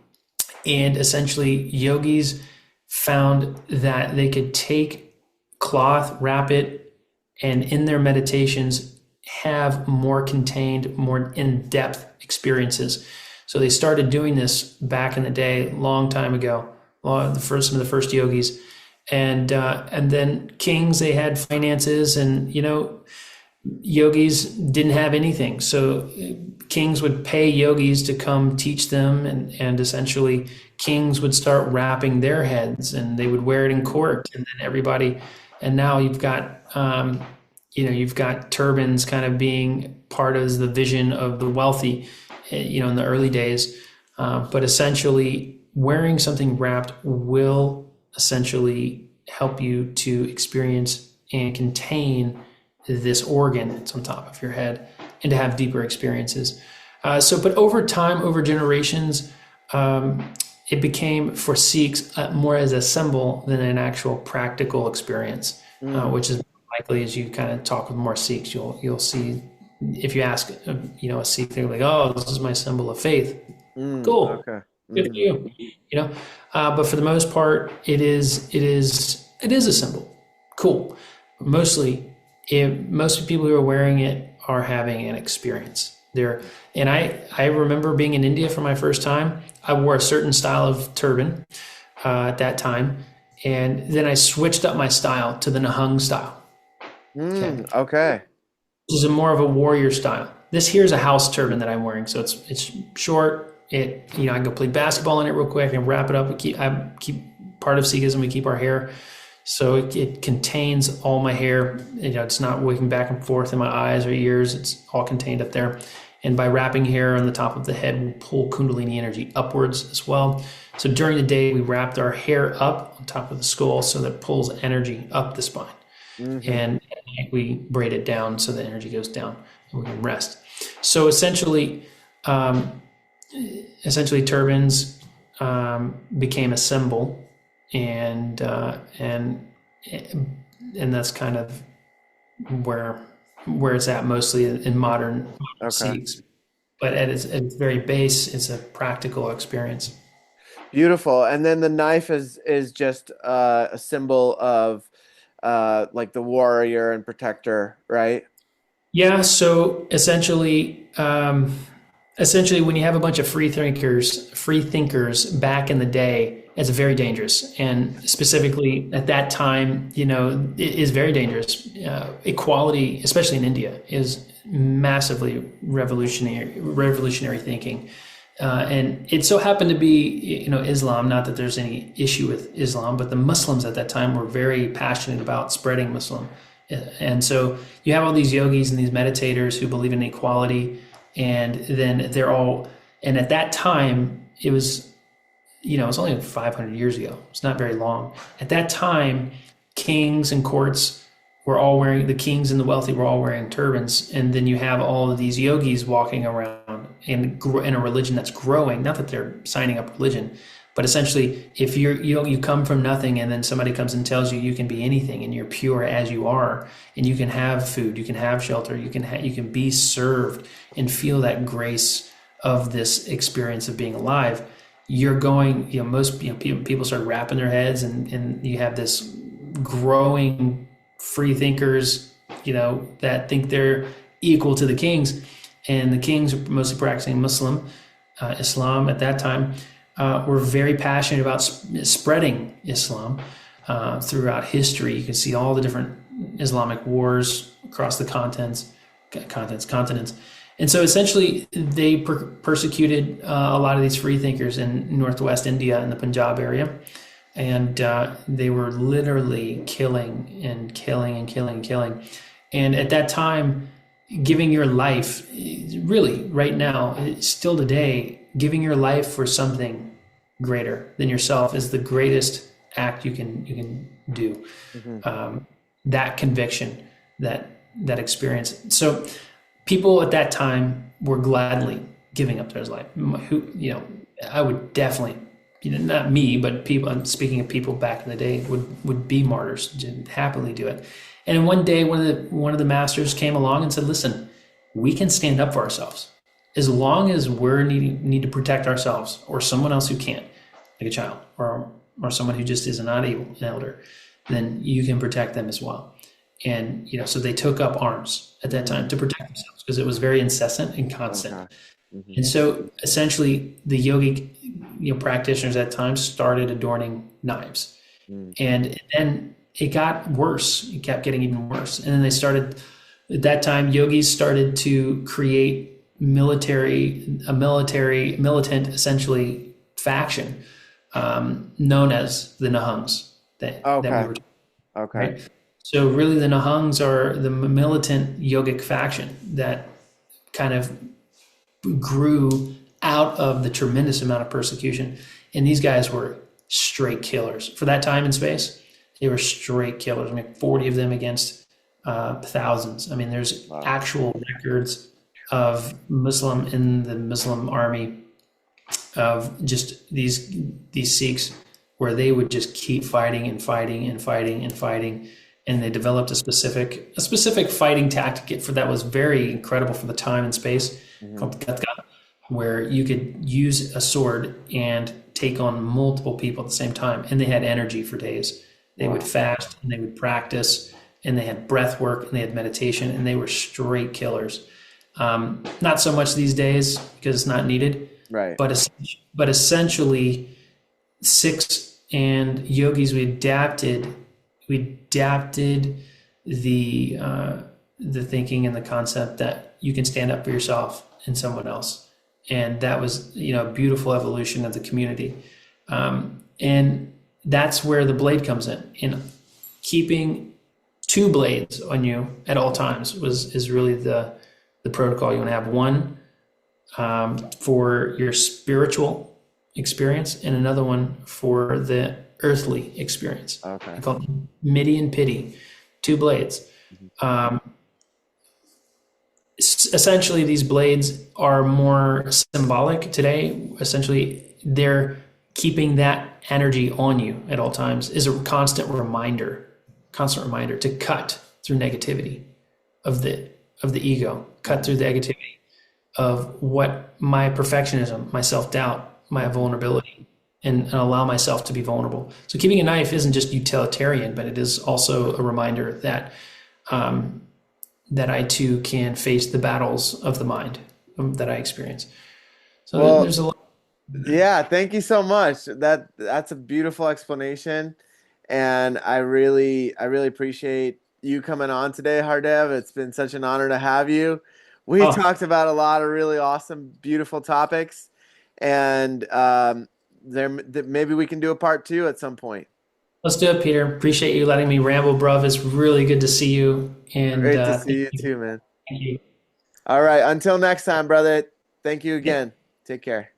And essentially, yogis found that they could take cloth, wrap it, and in their meditations have more contained, more in-depth experiences. So they started doing this back in the day, long time ago. Some of the first yogis, and then kings, they had finances, and yogis didn't have anything. So kings would pay yogis to come teach them, and essentially kings would start wrapping their heads, and they would wear it in court, and then everybody. And now you've got turbans kind of being part of the vision of the wealthy, in the early days. But essentially, wearing something wrapped will essentially help you to experience and contain this organ that's on top of your head, and to have deeper experiences. But over time, over generations, it became for Sikhs more as a symbol than an actual practical experience,
Mm,
which is likely as you kind of talk with more Sikhs, you'll see, if you ask a Sikh, they're like, "Oh, this is my symbol of faith." Cool.
okay.
Good for you. You know, but for the most part, it is a symbol. Cool. Mostly, most people who are wearing it are having an experience there. And I remember being in India for my first time. I wore a certain style of turban at that time, and then I switched up my style to the Nahang style. Okay,
Okay.
this is more of a warrior style. This here's a house turban that I'm wearing, so it's short. I can go play basketball in it real quick and wrap it up. I keep part of Sikhism. We keep our hair, so it contains all my hair. It's not wicking back and forth in my eyes or ears. It's all contained up there. And by wrapping hair on the top of the head, we'll pull Kundalini energy upwards as well. So during the day, we wrapped our hair up on top of the skull so that it pulls energy up the spine. And at night we braid it down so the energy goes down and we can rest. So essentially turbans became a symbol, and that's kind of where it's at mostly in modern Sikhs. But at its very base, it's a practical experience.
Beautiful. And then the knife is just a symbol of like the warrior and protector, right?
Yeah. So essentially, when you have a bunch of free thinkers back in the day, it's very dangerous. And specifically at that time, it is very dangerous. Equality, especially in India, is massively revolutionary thinking. And it so happened to be, Islam, not that there's any issue with Islam, but the Muslims at that time were very passionate about spreading Muslim. And so you have all these yogis and these meditators who believe in equality, and then and at that time, it was, it's only 500 years ago. It's not very long. At that time, kings and courts the kings and the wealthy were all wearing turbans. And then you have all of these yogis walking around in a religion that's growing. Not that they're signing up religion, but essentially if you come from nothing and then somebody comes and tells you can be anything and you're pure as you are, and you can have food, you can have shelter, you can be served and feel that grace of this experience of being alive, you're going, people start wrapping their heads, and you have this growing free thinkers, that think they're equal to the kings. And the kings, mostly practicing Islam at that time, were very passionate about spreading Islam throughout history. You can see all the different Islamic wars across the continents. And so essentially they persecuted a lot of these free thinkers in Northwest India and the Punjab area. And they were literally killing. And at that time, giving your life, really right now, still today, giving your life for something greater than yourself is the greatest act you can do. That conviction, that experience. So people at that time were gladly giving up their life. I would definitely, not me, but people, I'm speaking of people back in the day, would be martyrs, to happily do it. And one day, one of the masters came along and said, "Listen, we can stand up for ourselves as long as we need to protect ourselves, or someone else who can't, like a child or someone who just is not able, an elder. Then you can protect them as well." And so they took up arms at that time to protect themselves because it was very incessant and constant. And so essentially, the yogic practitioners at times started adorning knives, and then it got worse. It kept getting even worse. And then at that time, yogis started to create militant, essentially, faction known as the Nahangs. Right? So really, the Nahangs are the militant yogic faction that kind of grew out of the tremendous amount of persecution. And these guys were straight killers. For that time and space, they were straight killers. 40 of them against thousands. There's actual records of Muslim in the Muslim army, of just these Sikhs, where they would just keep fighting and fighting and fighting and fighting. And they developed a specific fighting tactic that was very incredible for the time and space, called Gatka. where you could use a sword and take on multiple people at the same time. And they had energy for days. They would fast and they would practice, and they had breath work and they had meditation, and they were straight killers. Not so much these days because it's not needed.
Right.
But essentially, Sikhs and yogis, we adapted the thinking and the concept that you can stand up for yourself and someone else, and that was a beautiful evolution of the community, and that's where the blade comes in keeping two blades on you at all times is really the protocol. You want to have one for your spiritual experience and another one for the earthly experience.
Okay.
I call them midi and pity, two blades. Essentially, these blades are more symbolic today. Essentially, they're keeping that energy on you at all times is a constant reminder to cut through negativity of the ego, cut through the negativity of what my perfectionism, my self-doubt, my vulnerability, and allow myself to be vulnerable. So keeping a knife isn't just utilitarian, but it is also a reminder that that I too can face the battles of the mind that I experience. So there's a lot.
Yeah, thank you so much. That's a beautiful explanation, and I really appreciate you coming on today, Har-Dev. It's been such an honor to have you. We talked about a lot of really awesome, beautiful topics, and maybe we can do a part 2 at some point.
Let's do it, Peter. Appreciate you letting me ramble, bruv. It's really good to see you. And
great to see you too, man.
Thank you.
All right. Until next time, brother. Thank you again. Take care.